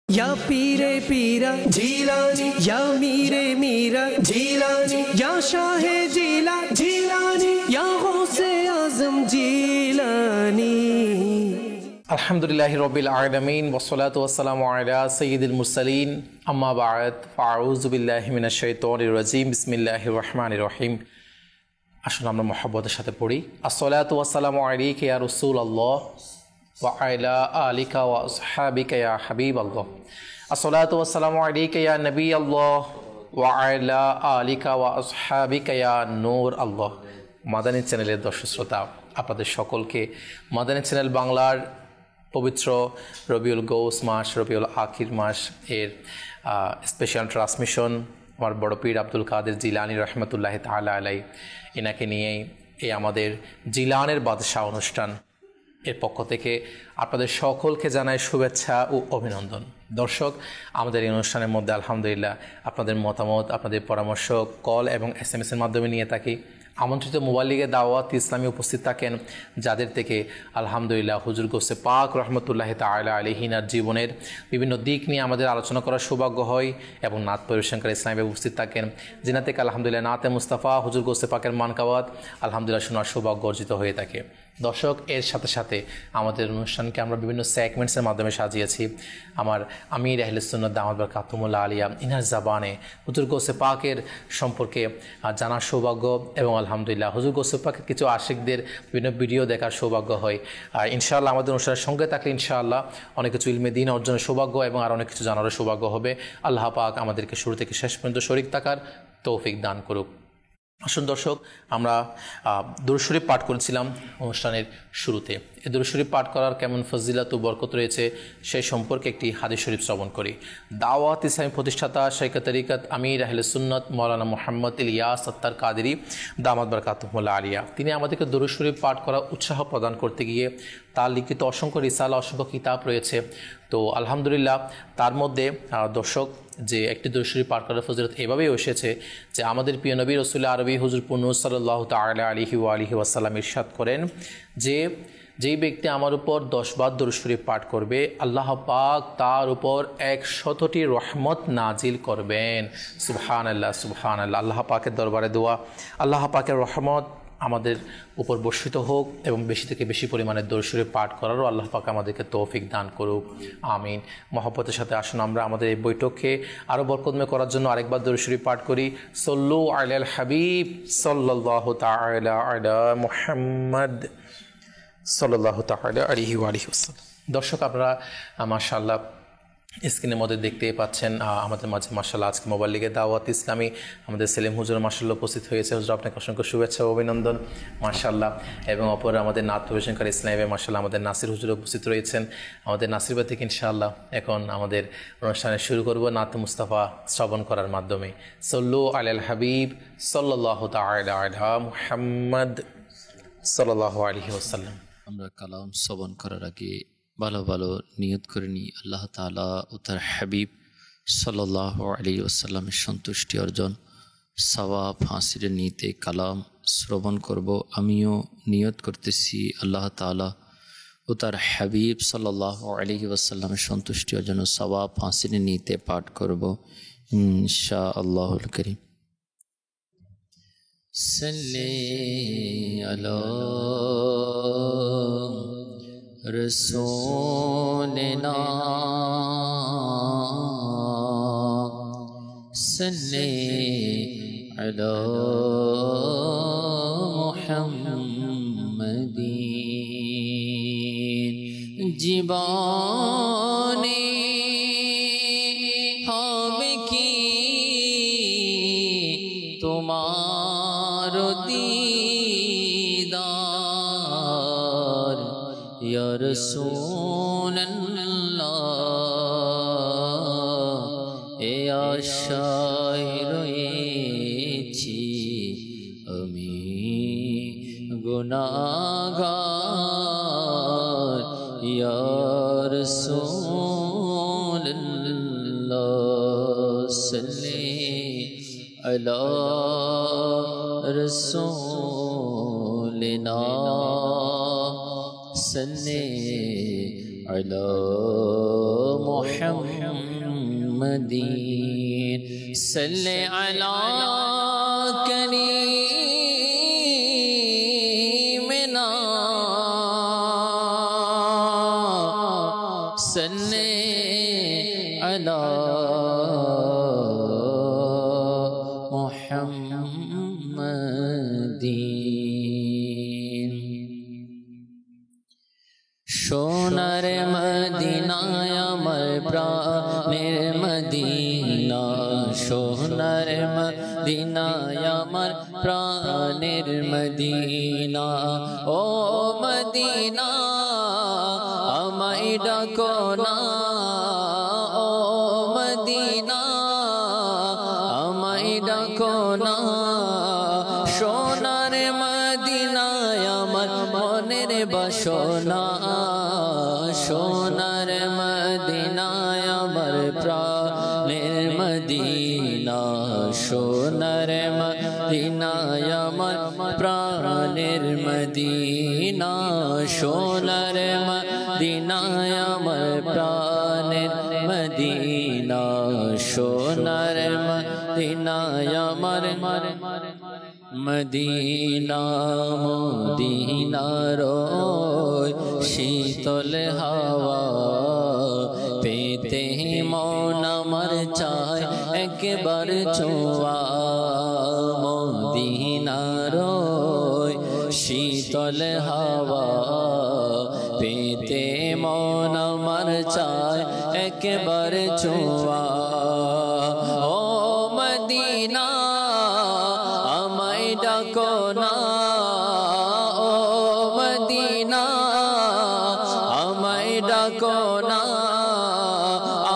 या पीरे पीरा जीलानी या मीरे मीरा जीलानी या शाहे जीला जीलानी या गौसे आजम जीलानी। अल्हम्दुलिल्लाहि रब्बिल आलमीन वस्सलातु वस्सलामु अला सय्यिदिल मुरसलीन अम्मा बाद फ़अऊज़ु बिल्लाहि मिनाश शैतानिर रजीम बिस्मिल्लाहिर रहमानिर रहीम। আসুন আমরা মহব্বতের সাথে পড়ি। আসসালাতু ওয়াসসালামু আলাইকা ইয়া রাসূলুল্লাহ ওয়া আলা আলিকা ওয়া আসহাবিকা ইয়া হাবিবাল্লাহ। আসসালাতু ওয়াসসালামু আলাইকা ইয়া নবিয়াল্লাহ ওয়া আলা আলিকা ওয়া আসহাবিকা ইয়া নূর আল্লাহ। মাদানী চ্যানেলের দর্শক শ্রোতা, আপনাদের সকলকে মাদানী চ্যানেল বাংলার পবিত্র রবিউল গৌস মাস, রবিউল আখির মাস এর স্পেশাল ট্রান্সমিশন আমার বড় পীর আব্দুল কাদের জিলানী রহমতুল্লাহ তাআলা আলাইহি এনাকে নিয়েই এই আমাদের জিলানের বাদশাহ অনুষ্ঠান এর পক্ষ থেকে আপনাদের সকলকে জানাই শুভেচ্ছা ও অভিনন্দন। দর্শক, আমাদের এই অনুষ্ঠানের মধ্যে আলহামদুলিল্লাহ আপনাদের মতামত, আপনাদের পরামর্শ কল এবং SMS-এর মাধ্যমে নিয়ে থাকি। আমন্ত্রিত মুবাল্লিগে দাওয়াত ইসলামী উপস্থিত থাকেন, যাদের থেকে আলহামদুলিল্লাহ হুজুর গৌসে পাক রহমতুল্লাহ তাআলা আলাইহিনার জীবনের বিভিন্ন দিক নিয়ে আমাদের আলোচনা করার সৌভাগ্য হয় এবং নাত পরিবেশনকারী ইসলামী উপস্থিত থাকেন, যিনি থেকে আলহামদুলিল্লাহ নাতে মুস্তাফা হুজুর গৌসে পাকের মানকাওয়াত আলহামদুলিল্লাহ শোনার সৌভাগ্য অর্জিত হয়ে থাকে। দর্শক, এর সাথে সাথে আমাদের অনুষ্ঠানকে আমরা বিভিন্ন সেগমেন্টসের মাধ্যমে সাজিয়েছি। আমার আমির আহলে সুন্নাত দামাত বারাকাতুহুল্লাহ আলিয়া ইনার জাবানে হুজুর গৌসে পাকের সম্পর্কে জানার সৌভাগ্য এবং আলহামদুলিল্লাহ হুজুর গৌসে পাকের কিছু আশিকদের বিভিন্ন ভিডিও দেখার সৌভাগ্য হয়। ইনশাআল্লাহ আমাদের অনুষ্ঠানের সঙ্গে থাকলে ইনশাআল্লাহ অনেক কিছু ইলমে দ্বীন অর্জনের সৌভাগ্য এবং আর অনেক কিছু জানারও সৌভাগ্য হবে। আল্লাহ পাক আমাদেরকে শুরু থেকে শেষ পর্যন্ত শরীক থাকার তৌফিক দান করুক। আসুন দর্শক, আমরা দুরূদ শরীফ পাঠ করেছিলাম অনুষ্ঠানের শুরুতে। এই দুরূদ শরীফ পাঠ করার কেমন ফজিলত ও বরকত রয়েছে সেই সম্পর্কে একটি হাদিস শরীফ শ্রবণ করি। দাওয়াত ইসলামী প্রতিষ্ঠাতা শাইখ তরিকত আমির আহলে সুন্নাত মাওলানা মুহাম্মদ ইলিয়াস আত্তার কাদেরী দামাত বারাকাতুহুল্লাহ আলিয়া তিনি আমাদেরকে দুরূদ শরীফ পাঠ করার উৎসাহ প্রদান করতে গিয়ে তার লিখিত অসংখ্য রিসালা, অসংখ্য কিতাব রয়েছে। তো আলহামদুলিল্লাহ তার মধ্যে দর্শক যে একটি দুরূদ শরীফ পাঠ করার ফজিলত এভাবেই এসেছে যে আমাদের প্রিয় নবী রাসূল আরবি হুজুর পুন্নূর সাল্লাল্লাহু তাআলা আলাইহি ওয়া আলিহি ওয়াসাল্লাম ইরশাদ করেন যে যেই ব্যক্তি আমার উপর 10 বার দুরূদ শরীফ পাঠ করবে, আল্লাহ পাক তার উপর 100টি রহমত নাজিল করবেন। সুবহানাল্লাহ সুবহানাল্লাহ। আল্লাহ পাকের দরবারে দোয়া, আল্লাহ পাকের রহমত আমাদের উপর বর্ষিত হোক এবং বেশি থেকে বেশি পরিমাণে দুরূদ শরীফ পাঠ করারও আল্লাহ পাক আমাদেরকে তৌফিক দান করুক, আমিন। মহব্বতের সাথে আসুন আমরা আমাদের এই বৈঠককে আরও বরকতময় করার জন্য আরেকবার দুরূদ শরীফ পাঠ করি। সল্লু আলাল হাবিব সাল্লাল্লাহু তাআলা আলা মুহাম্মদ সাল্লাল্লাহু তাআলা আলাইহি ওয়া আলিহি ওয়াসাল্লাম। দর্শক, আপনারা মাশাআল্লাহ স্ক্রিনের মধ্যে দেখতেই পাচ্ছেন আমাদের মাঝে মাশাআল্লাহ আজকে মুবাল্লিগে দাওয়াত ইসলামী আমাদের সেলিম হুজুর মাশাআল্লাহ উপস্থিত হয়েছে। হুজুর, আপনাকে অসংখ্য শুভেচ্ছা ও অভিনন্দন মাশাআল্লাহ। এবং অপর আমাদের নাত পরিবেশনকারী ইসলামী মাশাআল্লাহ আমাদের নাসির হুজুর উপস্থিত রয়েছেন। আমাদের নাসির ভাই থেকে ইনশাআল্লাহ এখন আমাদের অনুষ্ঠানে শুরু করব নাত মুস্তাফা শ্রবণ করার মাধ্যমে। সল্লু আলাল হাবিব সাল্লাল্লাহু তাআলা আলা মুহাম্মদ সাল্লাল্লাহু আলাইহি ওয়াসাল্লাম। আমরা কালাম শ্রবণ করার আগে ভালো ভালো নিয়ত করে নিই আল্লাহ তাআলা ও তার হাবিব সাল্লাল্লাহু আলাইহি ওয়াসাল্লামের সন্তুষ্টি অর্জন সওয়াব হাসিলের নিয়তে কালাম শ্রবণ করব। আমিও নিয়ত করতেছি আল্লাহ তাআলা ও তার হাবিব সাল্লাল্লাহু আলাইহি ওয়াসাল্লামের সন্তুষ্টি অর্জন ও সওয়াব হাসিলের নিয়তে পাঠ করব ইনশাআল্লাহুল কারীম। সাল্লি আলা رسولنا صلی علی محمد জীবনে হবে কি তোমার দীদার ইয়া রাসূলুল্লাহ এ আশায় রয়েছি আমি গুনাহগার ইয়া রাসূলুল্লাহ সাল্লি আলা রাসূলিনা صلی على محمد صل على كريمنا صل على محمد সোনার মদিনায় আমার প্রাণের মদিনা সোনার মদিনায় আমার প্রাণের মদিনা ও মদিনা আমায় ডাকো না ও মদিনা আমায় ডাকো না সোনার মদিনায় আমার মনের বাসনা সোনার মদিনায় আমার প্রাণের মদিনা সোনার মদিনায় আমার প্রাণের মদিনা সোনার মদিনায় আমার প্রাণের মদিনা সোনার মদিনায় আমার মদিনা মদিনার শীতল হাওয়া পেতে মন আমার চায় একবার ছোঁয়া মদিনার শীতল হাওয়া পেতে মন আমার চায় একবার ছোঁয়া ও মদিনা আমায় ডাকো না ও মদিনা আমায় ডাকো না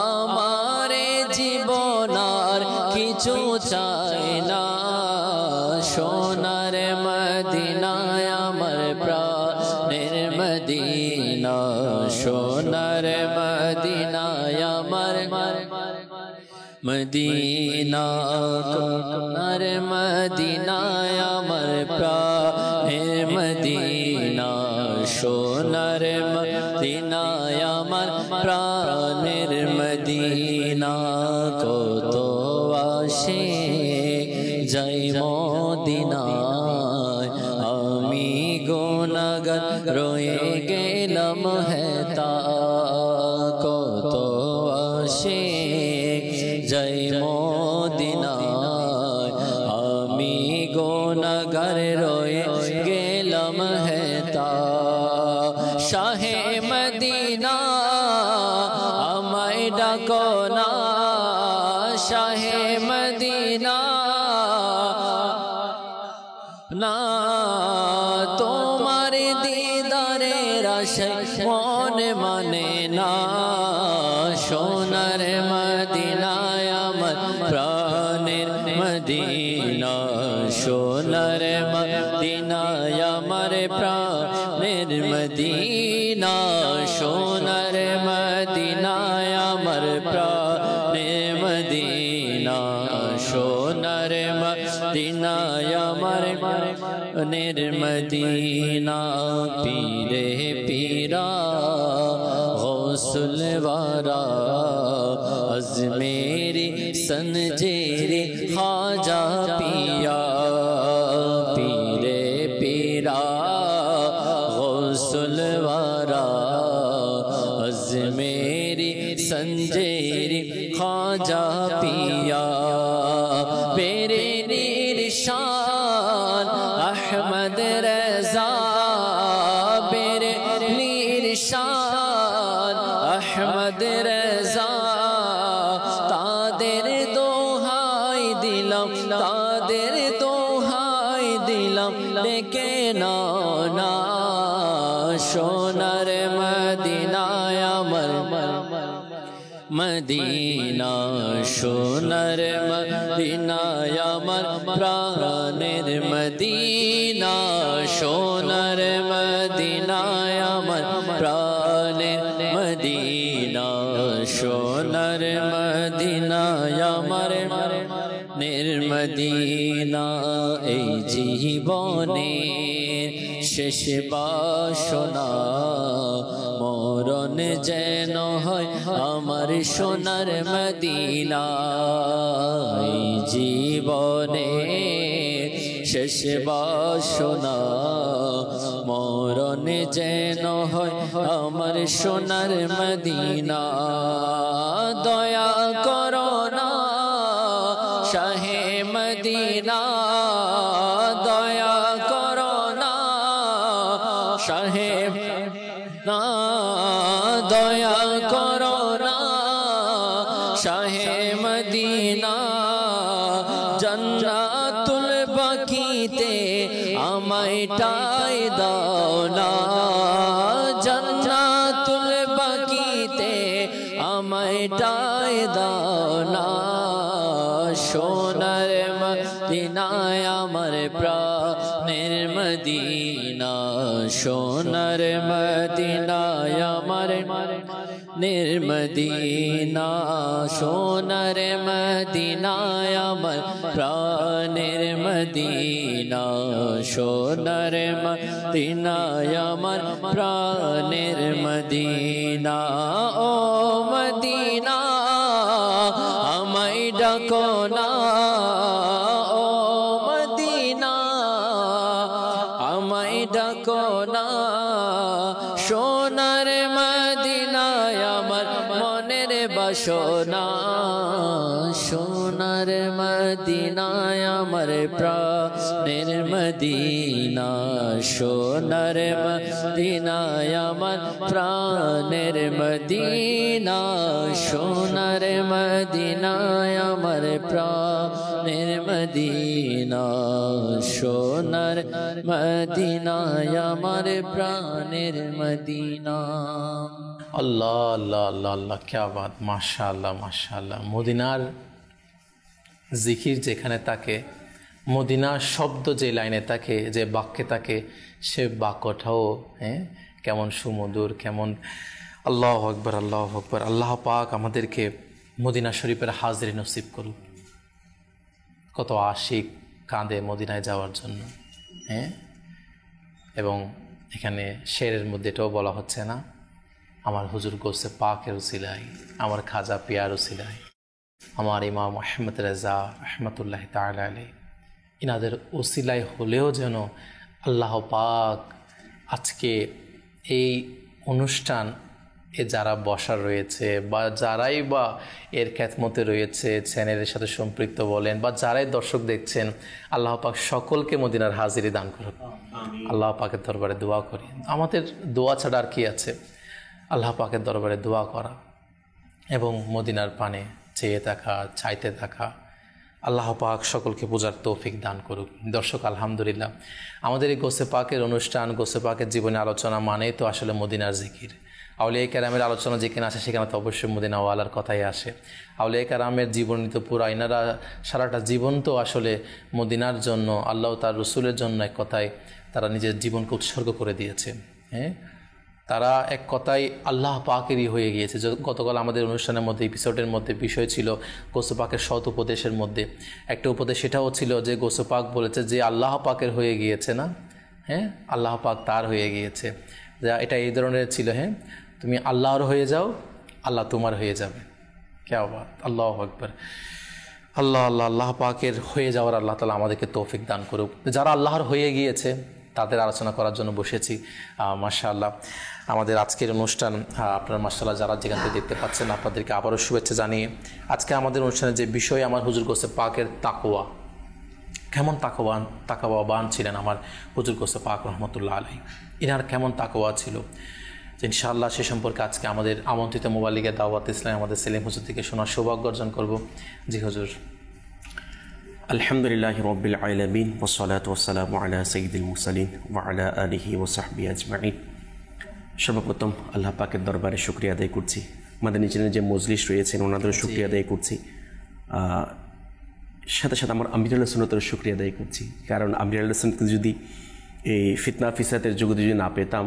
আমার জীবনার কিছু চাই না সোনার মদিনায় আমার প্রাণের মদিনা সোনার মদিনায় আমার মদিনা সোনার মদিনায় আমার প্রাণের মদিনা সোনার মদিনায় আমার প্রাণের মদিনা কত আসে যাই মদিনায় আমি গুনাহগার রয়ে গেলাম হেতা কত আসে যাই মদিনায় আমি গুনাহগার রয়ে গেলাম হেতা শাহে মদিনা আমায় ডাকো না শাহে মদিনা না তোমার দিদারের আশায় মন মানে না সোনার মদিনায় আমার প্রাণের মদিনা সোনার মদিনায় আমার প্রাণের মদিনা সোনার মদিনায় আমার প্রাণের মদিনা সোনার মদিনায় আমার প্রাণের মদিনা পীরে পীরা গৌসুল वारा अजमेरी संजेरी खाजा पिया पीरे पीरा गौसुल वारा अजमेरी संजेरी खाजा पिया मेरे निशान अहमद रजा मेरे निशान अहमद रजा तादेर दोहाई दिलम तादेर दोहाई दिलम लेके ना सोनार मदीनाय अमर मदीना सोनार मदीनाय अमर प्राणेर मदीना सोनार मदीनाय अमर प्राणेर मदीना सोनार मदीनाय अमर निर्मदीना এই জীবনে শেষ বাসনা মরণ যেন হয় আমার সোনার মদিনা জীবনে শেষ বাসনা মরণ যেন হয় আমার সোনার মদিনা দয়া করো না শাহে মদিনা দয়া করো না শাহে না দয়া করো না শাহে মদিনা জান্নাতুল বাকিতে আমায় ঠাই দাও না জান্নাতুল বাকিতে আমায় ঠাই দাও না সোনার মদিনায় আমার প্রাণের মদিনা সোনার মদিনায় আমার নির্মদিনা সোনার মদিনায় আমার প্রাণের মদিনা সোনার মদিনায় আমার প্রাণের মদিনা ও মদিনা আমায় ডাকো না ও মদিনা আমায় ডাকো না সোনার মদিনায় আমার মনের বাসনা সোনার মদিনায় আমার প্রাণের মদিনা সোনার মদিনায় আমার প্রাণের মদিনা সোনার মদিনায় আমার প্রাণের মদিনা সোনার মদিনায় আমার প্রাণের মদিনা আল্লাহ আল্লাহ আল্লাহ আল্লাহ ক্যা বাত মাশাআল্লাহ মাশাআল্লাহ মদিনার জিকির যেখানে থাকে মদিনার শব্দ যে লাইনে থাকে যে বাক্যে থাকে সে বাক্যটাও কেমন সুমধুর কেমন আল্লাহু আকবার আল্লাহু আকবার আল্লাহ পাক আমাদেরকে মদিনা শরীফের হাজিরি নসিব করুক কত আশিক কাঁদে মদিনায় যাওয়ার জন্য এবং এখানে শেরের মধ্যে এটাও বলা হচ্ছে না আমার হুজুর গোসে পাকের উসিলাই আমার খাজা পিয়ার উসিলাই আমার ইমাম আহমদ রেজা রহমতুল্লাহ তাআলা আলাইহি ইনাদের উসিলাই হলেও যেন আল্লাহ পাক আজকে এই অনুষ্ঠান এ যারা বসা রয়েছে বা যারাই বা এর খ্যাতমতে রয়েছে চ্যানেলের সাথে সম্পৃক্ত বলেন বা যারাই দর্শক দেখছেন আল্লাহ পাক সকলকে মদিনার হাজিরি দান করুন আল্লাহ পাকের দরবারে দোয়া করি আমাদের দোয়া ছাড়া আর কি আছে আল্লাহ পাকের দরবারে দোয়া করা এবং মদিনার পানে চেয়ে থাকা চাইতে থাকা আল্লাহ পাক সকলকে পূজার তৌফিক দান করুক দর্শক আলহামদুলিল্লাহ আমাদের এই গোসে পাকের অনুষ্ঠান গোসে পাকের জীবনে আলোচনা মানেই তো আসলে মদিনার জিকির আউলিয়া কেরামের আলোচনা যেখানে আসে সেখানে তো অবশ্যই মদিনাওয়ালার কথাই আসে আউলিয়া কেরামের জীবনী তো পুরা ইনারা সারাটা জীবন তো আসলে মদিনার জন্য আল্লাহ তার রসুলের জন্য এক কথায় তারা নিজের জীবনকে উৎসর্গ করে দিয়েছে তারা এক কথায় আল্লাহ পাকেরই হয়ে গিয়েছে গতকাল আমাদের অনুষ্ঠানের মধ্যে এপিসোডের মধ্যে বিষয় ছিল গোসে পাকের সৎ উপদেশের মধ্যে একটা উপদেশ সেটাও ছিল যে গোসে পাক বলেছে যে আল্লাহ পাকের হয়ে গিয়েছে না আল্লাহ পাক তার হয়ে গিয়েছে যা এটা এই ধরনের ছিল তুমি আল্লাহর হয়ে যাও আল্লাহ তোমার হয়ে যাবে ক্যা বাত আল্লাহু আকবার আল্লাহ আল্লাহ আল্লাহ পাকের হয়ে যাওয়ার আল্লাহ তাআলা আমাদেরকে তৌফিক দান করুক যারা আল্লাহর হয়ে গিয়েছে তাদের আলোচনা করার জন্য বসেছি মাশাআল্লাহ আমাদের আজকের অনুষ্ঠান আপনারা মাশাআল্লাহ যারা যেখান থেকে দেখতে পাচ্ছেন আপনাদেরকে আবারও শুভেচ্ছা জানিয়ে আজকে আমাদের অনুষ্ঠানের যে বিষয় আমার হুজুর গোসে পাকের তাকওয়া কেমন তাকওয়াবান ছিলেন আমার হুজুর গোসে পাক রহমতুল্লাহ আলাইহি ইনার কেমন তাকওয়া ছিল ইনশাআল্লাহ সে সম্পর্কে আজকে আমাদের আমন্ত্রিত মুবাল্লিগে দাওয়াত ইসলাম আমাদের সেলিম হুজুর থেকে শোনার সৌভাগ্য অর্জন করব জি হুজুর আলহামদুলিল্লাহি রাব্বিল আলামিন ওয়াসসালাতু ওয়াসসালামু আলা সাইয়্যিদিল মুরসালিন ওয়া আলা আলিহি ওয়া সাহবিহি আজমাইন সর্বপ্রথম আল্লাহ পাকের দরবারে শুকরিয়া আদায় করছি আমাদের নিচের যে মজলিস রয়েছেন ওনাদেরও শুকরিয়া আদায় করছি সাথে সাথে আমার আমির আল্লাহ সুন্নতের শুকরিয়া আদায় করছি কারণ আমির আল্লাহ সুন্নতকে যদি এই ফিতনা ফিসাদের যুগে যদি না পেতাম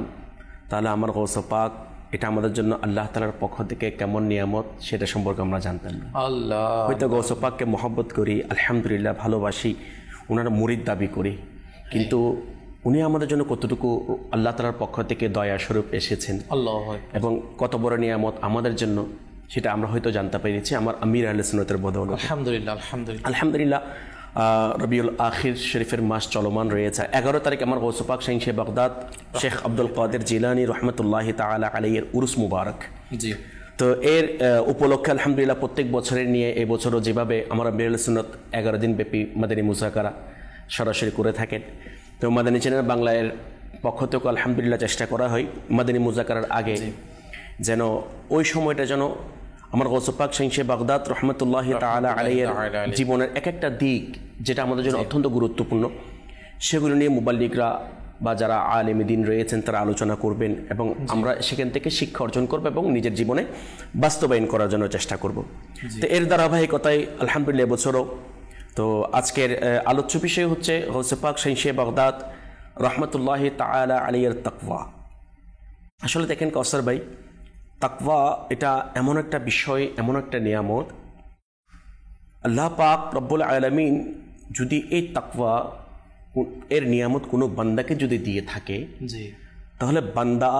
তাহলে আমার গৌস পাক এটা আমাদের জন্য আল্লাহ তাআলার পক্ষ থেকে কেমন নিয়ামত সেটা সম্পর্কে আমরা জানতাম না আল্লাহ হয়তো গৌস পাককে মহব্বত করি আলহামদুলিল্লাহ ভালোবাসি ওনার মুরিদ দাবি করি কিন্তু উনি আমাদের জন্য কতটুকু আল্লাহ তাআলার পক্ষ থেকে দয়া স্বরূপ এসেছেন আল্লাহ এবং কত বড় নিয়ামত আমাদের জন্য, সেটা আমরা হয়তো জানতে পেরেছি আমার আমির আহলে সুন্নাতের বদৌলতে। আলহামদুলিল্লাহ আলহামদুলিল্লাহ আলহামদুলিল্লাহ। রবিউল আখির শরীফের মাস চলমান রয়েছে। 11 তারিখ আমার গৌস পাক শাইখে বাগদাদ শেখ আব্দুল কাদের জিলানী রহমতুল্লাহি তাআলা আলাইহির উরুস মুবারক। জি। তো এর উপলক্ষে আলহামদুলিল্লাহ প্রত্যেক বছরের নিয়ে এই বছরও যেভাবে আমার আমির আহলে সুন্নাত 11 দিন ব্যাপী মাদানী মুযাকারা সরাসরি করে থাকেন, তো মাদানী চ্যানেল বাংলার পক্ষ থেকে আলহামদুলিল্লাহ চেষ্টা করা হয় মাদানী মুযাকারার আগে যেন ওই সময়টা যেন আমার গৌস পাক শাইখে বাগদাদ রহমতুল্লাহি তাআলা আলাইহির জীবনের এক একটা দিক যেটা আমাদের জন্য অত্যন্ত গুরুত্বপূর্ণ, সেগুলো নিয়ে মুবাল্লিগরা বা যারা আলেম দ্বীন রয়েছেন তারা আলোচনা করবেন এবং আমরা সেখান থেকে শিক্ষা অর্জন করব এবং নিজের জীবনে বাস্তবায়ন করার জন্য চেষ্টা করব। তো এর ধারাবাহিকতায় আলহামদুলিল্লাহ এবছরও তো আজকের আলোচ্য বিষয় হচ্ছে গৌস পাক শাইখে বাগদাদ রহমতুল্লাহি তাআলা আলাইহির তাকওয়া। আসলে দেখেন কাউসার ভাই, তাকওয়া এটা এমন একটা বিষয়, এমন একটা নিয়ামত, আল্লাহ পাক রব্বুল আলামিন যদি এই তাকওয়া এর নিয়ামত কোনো বান্দাকে যদি দিয়ে থাকে, তাহলে বান্দা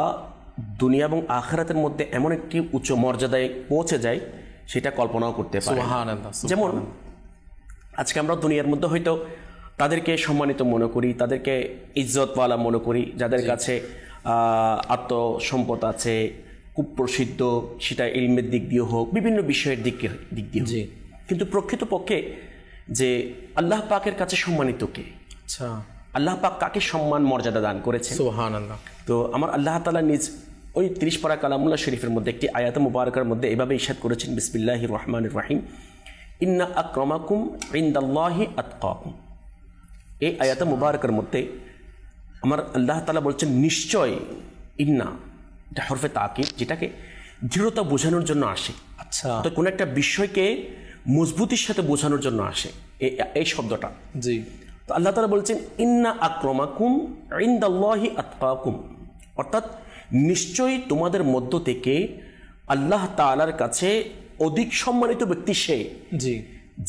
দুনিয়া এবং আখিরাতের মধ্যে এমন একটি উচ্চ মর্যাদায় পৌঁছে যায় সেটা কল্পনাও করতে পারে। যেমন আজকে আমরা দুনিয়ার মধ্যে হয়তো তাদেরকে সম্মানিত মনে করি, তাদেরকে ইজ্জতওয়ালা মনে করি, যাদের কাছে আত্মসম্পদ আছে, খুব প্রসিদ্ধ, সেটা ইলমের দিক দিয়ে হোক, বিভিন্ন বিষয়ের দিক দিয়ে হোক, কিন্তু প্রকৃতপক্ষে যে আল্লাহ পাকের কাছে সম্মানিত কে? আচ্ছা, আল্লাহ পাক কাকে সম্মান মর্যাদা দান করেছেন? সুবহানাল্লাহ। তো আমার আল্লাহ তাআলা নিজ ওই 30 পারা কালামুল্লাহ শরীফের মধ্যে একটি আয়াতে মুবারাকার মধ্যে এভাবে ইরশাদ করেছেন, বিসমিল্লাহির রহমানির রহিম, ইন্না আকরামাকুম ইনদাল্লাহি আতকাকুম। এই আয়াতে মুবারাকার মধ্যে আমার আল্লাহ তাআলা বলছেন নিশ্চয়, ইন্না এটা হরফে তাকিদ, যেটাকে দৃঢ়তা বোঝানোর জন্য আসে। আচ্ছা, তো কোনো একটা বিষয়কে মজবুতির সাথে বোঝানোর জন্য আসে এই শব্দটা। জি। তো আল্লাহ তাআলা বলছেন ইন্না আকরামাকুম ইনদাল্লাহি আতকাকুম, অর্থাৎ নিশ্চয়ই তোমাদের মধ্য থেকে আল্লাহ তাআলার কাছে অধিক সম্মানিত ব্যক্তি সে, জি,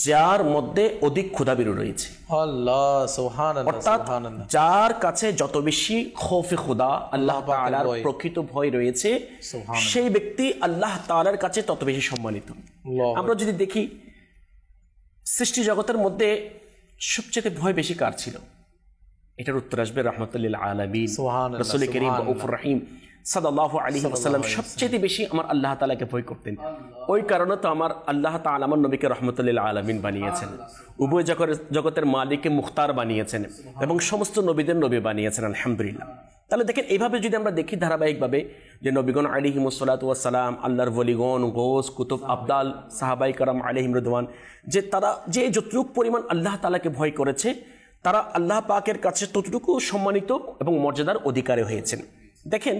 যার মধ্যে অধিক ক্ষুধাবিরু রয়েছে। আল্লাহ, সুবহানাল্লাহ, অর্থাৎ সুবহানাল্লাহ। যার কাছে যত বেশি খৌফে খুদা, আল্লাহ তাআলার প্রকৃত ভয় রয়েছে, সেই ব্যক্তি আল্লাহ তাআলার কাছে তত বেশি সম্মানিত। আমরা যদি দেখি সৃষ্টি জগতের মধ্যে সবচেয়ে ভয় বেশি কার ছিল? এটার উত্তর আসবে রাহমাতুল লিল আলামিন রাসূল করিম রাউফুর রহিম সাল্লাল্লাহু আলাইহি ওয়াসাল্লাম সবচেয়ে বেশি আমার আল্লাহ তাআলাকে ভয় করতেন। ওই কারণে তো আমার আল্লাহ তাআলা আমার নবীকে রাহমাতুল লিল আলামিন বানিয়েছেন, উভয় জগতের মালিককে মুখতার বানিয়েছেন এবং সমস্ত নবীদের নবী বানিয়েছেন। আলহামদুলিল্লাহ। তাহলে দেখেন এইভাবে যদি আমরা দেখি ধারাবাহিকভাবে যে নবীগণ আলাইহিমুস সালাতু ওয়াস সালাম, আল্লাহর ওলিগণ, গৌস, কুতুব, আবদাল, সাহাবায়ে কেরাম আলাইহিম রিদওয়ান, যে তারা যে যতটুকু পরিমাণ আল্লাহ তাআলাকে ভয় করেছে, তারা আল্লাহ পাকের কাছে ততটুকু সম্মানিত এবং মর্যাদার অধিকারী হয়েছেন। দেখেন,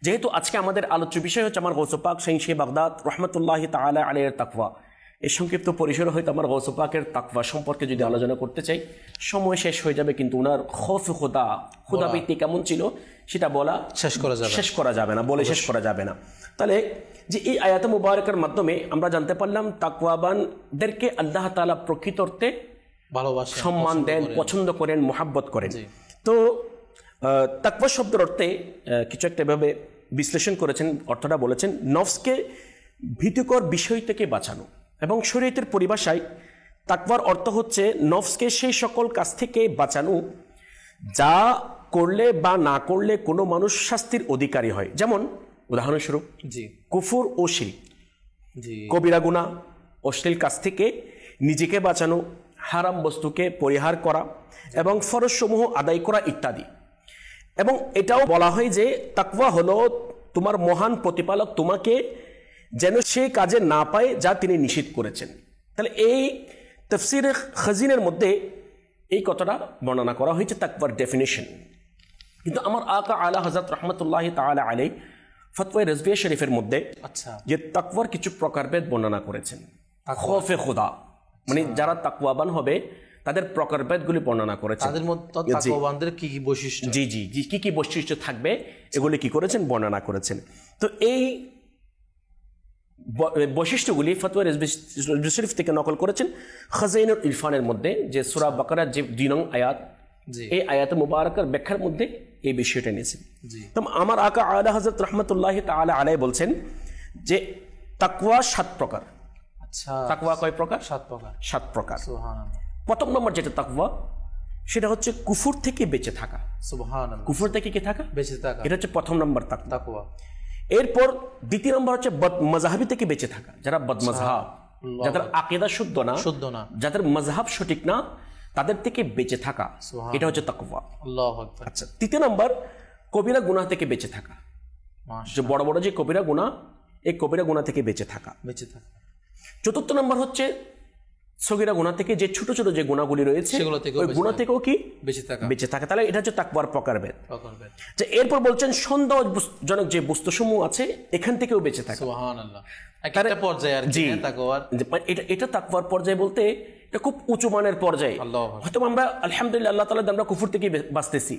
যেহেতু আজকে আমাদের আলোচ্য বিষয় হচ্ছে আমার গৌস পাক শাইখে বাগদাদ রহমতুল্লাহি তাআলা আলাইহির তাকওয়া, এই সংক্ষিপ্ত পরিসরে হয়তো আমার গৌস পাকের তাকওয়া সম্পর্কে যদি আলোচনা করতে চাই সময় শেষ হয়ে যাবে, কিন্তু ওনার খৌফ খুদাবৃত্তি কেমন ছিল সেটা বলা শেষ করা যাবে না, বলে শেষ করা যাবে না। তাহলে যে এই আয়াতে মুবারাকার মাধ্যমে আমরা জানতে পারলাম তাকওয়াবানদেরকে আল্লাহ তাআলা প্রকৃত অর্থে ভালোবাসেন, সম্মান দেন, পছন্দ করেন, মুহাব্বত করেন। তো তাকওয়া শব্দের অর্থে কিছু একটা এভাবে বিশ্লেষণ করেছেন, অর্থটা বলেছেন নফসকে ভীতিকর বিষয় থেকে বাঁচানো, এবং শরীয়তের পরিভাষায় তাকওয়ার অর্থ হচ্ছে নফসকে সেই সকল কাজ থেকে বাঁচানো যা করলে বা না করলে কোনো মানুষ শাস্তির অধিকারী হয়। যেমন উদাহরণস্বরূপ কুফর ও শিরক, কবিরা গুনাহ, অশ্লীল কাজ থেকে নিজেকে বাঁচানো, হারাম বস্তুকে পরিহার করা এবং ফরজসমূহ আদায় করা ইত্যাদি। এবং এটাও বলা হয় যে তাকওয়া হলো তোমার মহান প্রতিপালক তোমাকে যেন সে কাজে না পায় যা তিনি নিষেধ করেছেন। তাহলে এই তাফসীরে খাজিনের মধ্যে এই কথাটা বর্ণনা করা হয়েছে তাকওয়ার ডেফিনেশন। কিন্তু আমার আকা আলা হযরত রাহমাতুল্লাহি তাআলা আলাইহি ফতওয়া রিজভিয়া শরীফের মধ্যে যে তাকওয়ার কিছু প্রকারভেদ বর্ণনা করেছেন। খৌফে খুদা মানে যারা তাকওয়াবান হবে তাদের প্রকারভেদগুলি বর্ণনা করেছেন, তাদের মধ্যে তাকওয়াবানদের কি কি বৈশিষ্ট্য, কি কি বৈশিষ্ট্য থাকবে এগুলি কি করেছেন বর্ণনা করেছেন। তো এই বৈশিষ্ট্যগুলি ফতওয়া রিজভিয়া শরীফ থেকে নকল করেছেন খাজাইনুল ইরফানের মধ্যে, যে সূরা বাকারার যে 2 নং আয়াত জি। এই আয়াত মুবারাকার ব্যাখ্যার মধ্যে এই বিষয়টা নিয়েছেন। জি। তো আমার আকা আলা হযরত রাহমাতুল্লাহি তাআলা আলাইহি বলছেন যে তাকওয়া 7 প্রকার। আচ্ছা, তাকওয়া কয় প্রকার? 7 প্রকার। 7 প্রকার। সুবহানাল্লাহ, প্রথম নম্বর যেটা তাকওয়া, সেটা হচ্ছে কুফর থেকে বেঁচে থাকা। সুবহানাল্লাহ, কুফর থেকে কি থাকা? বেঁচে থাকা, এটা হচ্ছে প্রথম নম্বর তাকওয়া। তাকওয়া। এরপর দ্বিতীয় নম্বর হচ্ছে বদমাযহাবি থেকে বেঁচে থাকা। যারা বদমাযহাব, যাদের আকীদা শুদ্ধ না, যাদের মাযহাব সঠিক না, তাদের থেকে বেঁচে থাকা, এটা হচ্ছে তাকওয়া। আল্লাহু আকবার। আচ্ছা, তৃতীয় নম্বর কবিরা গুনাহ থেকে বেঁচে থাকা। যে বড় বড় যে কবিরা গুনাহ, এই কবিরা গুনাহ থেকে বেঁচে থাকা। চতুর্থ নম্বর হচ্ছে সগীরা গুনাহ থেকে যে ছোট ছোট যে গুনাহগুলি রয়েছে, ওই গুনাহ থেকেও কি বেঁচে থাকা। তাহলে এটা হচ্ছে তাকওয়ার প্রকারভেদ। যে এরপর বলছেন সন্দেহজনক যে বস্তুসমূহ আছে, এখান থেকেও বেঁচে থাকা। সুবহানাল্লাহ, একটা পর্যায়ে আর কি তাকওয়ার। এটা তাকওয়ার পর্যায়ে বলতে এটা খুব উঁচু মানের পর্যায়ে। হয়তো আমরা আলহামদুলিল্লাহ আল্লাহ তাআলা আমরা কুফর থেকে বাঁচতেছি,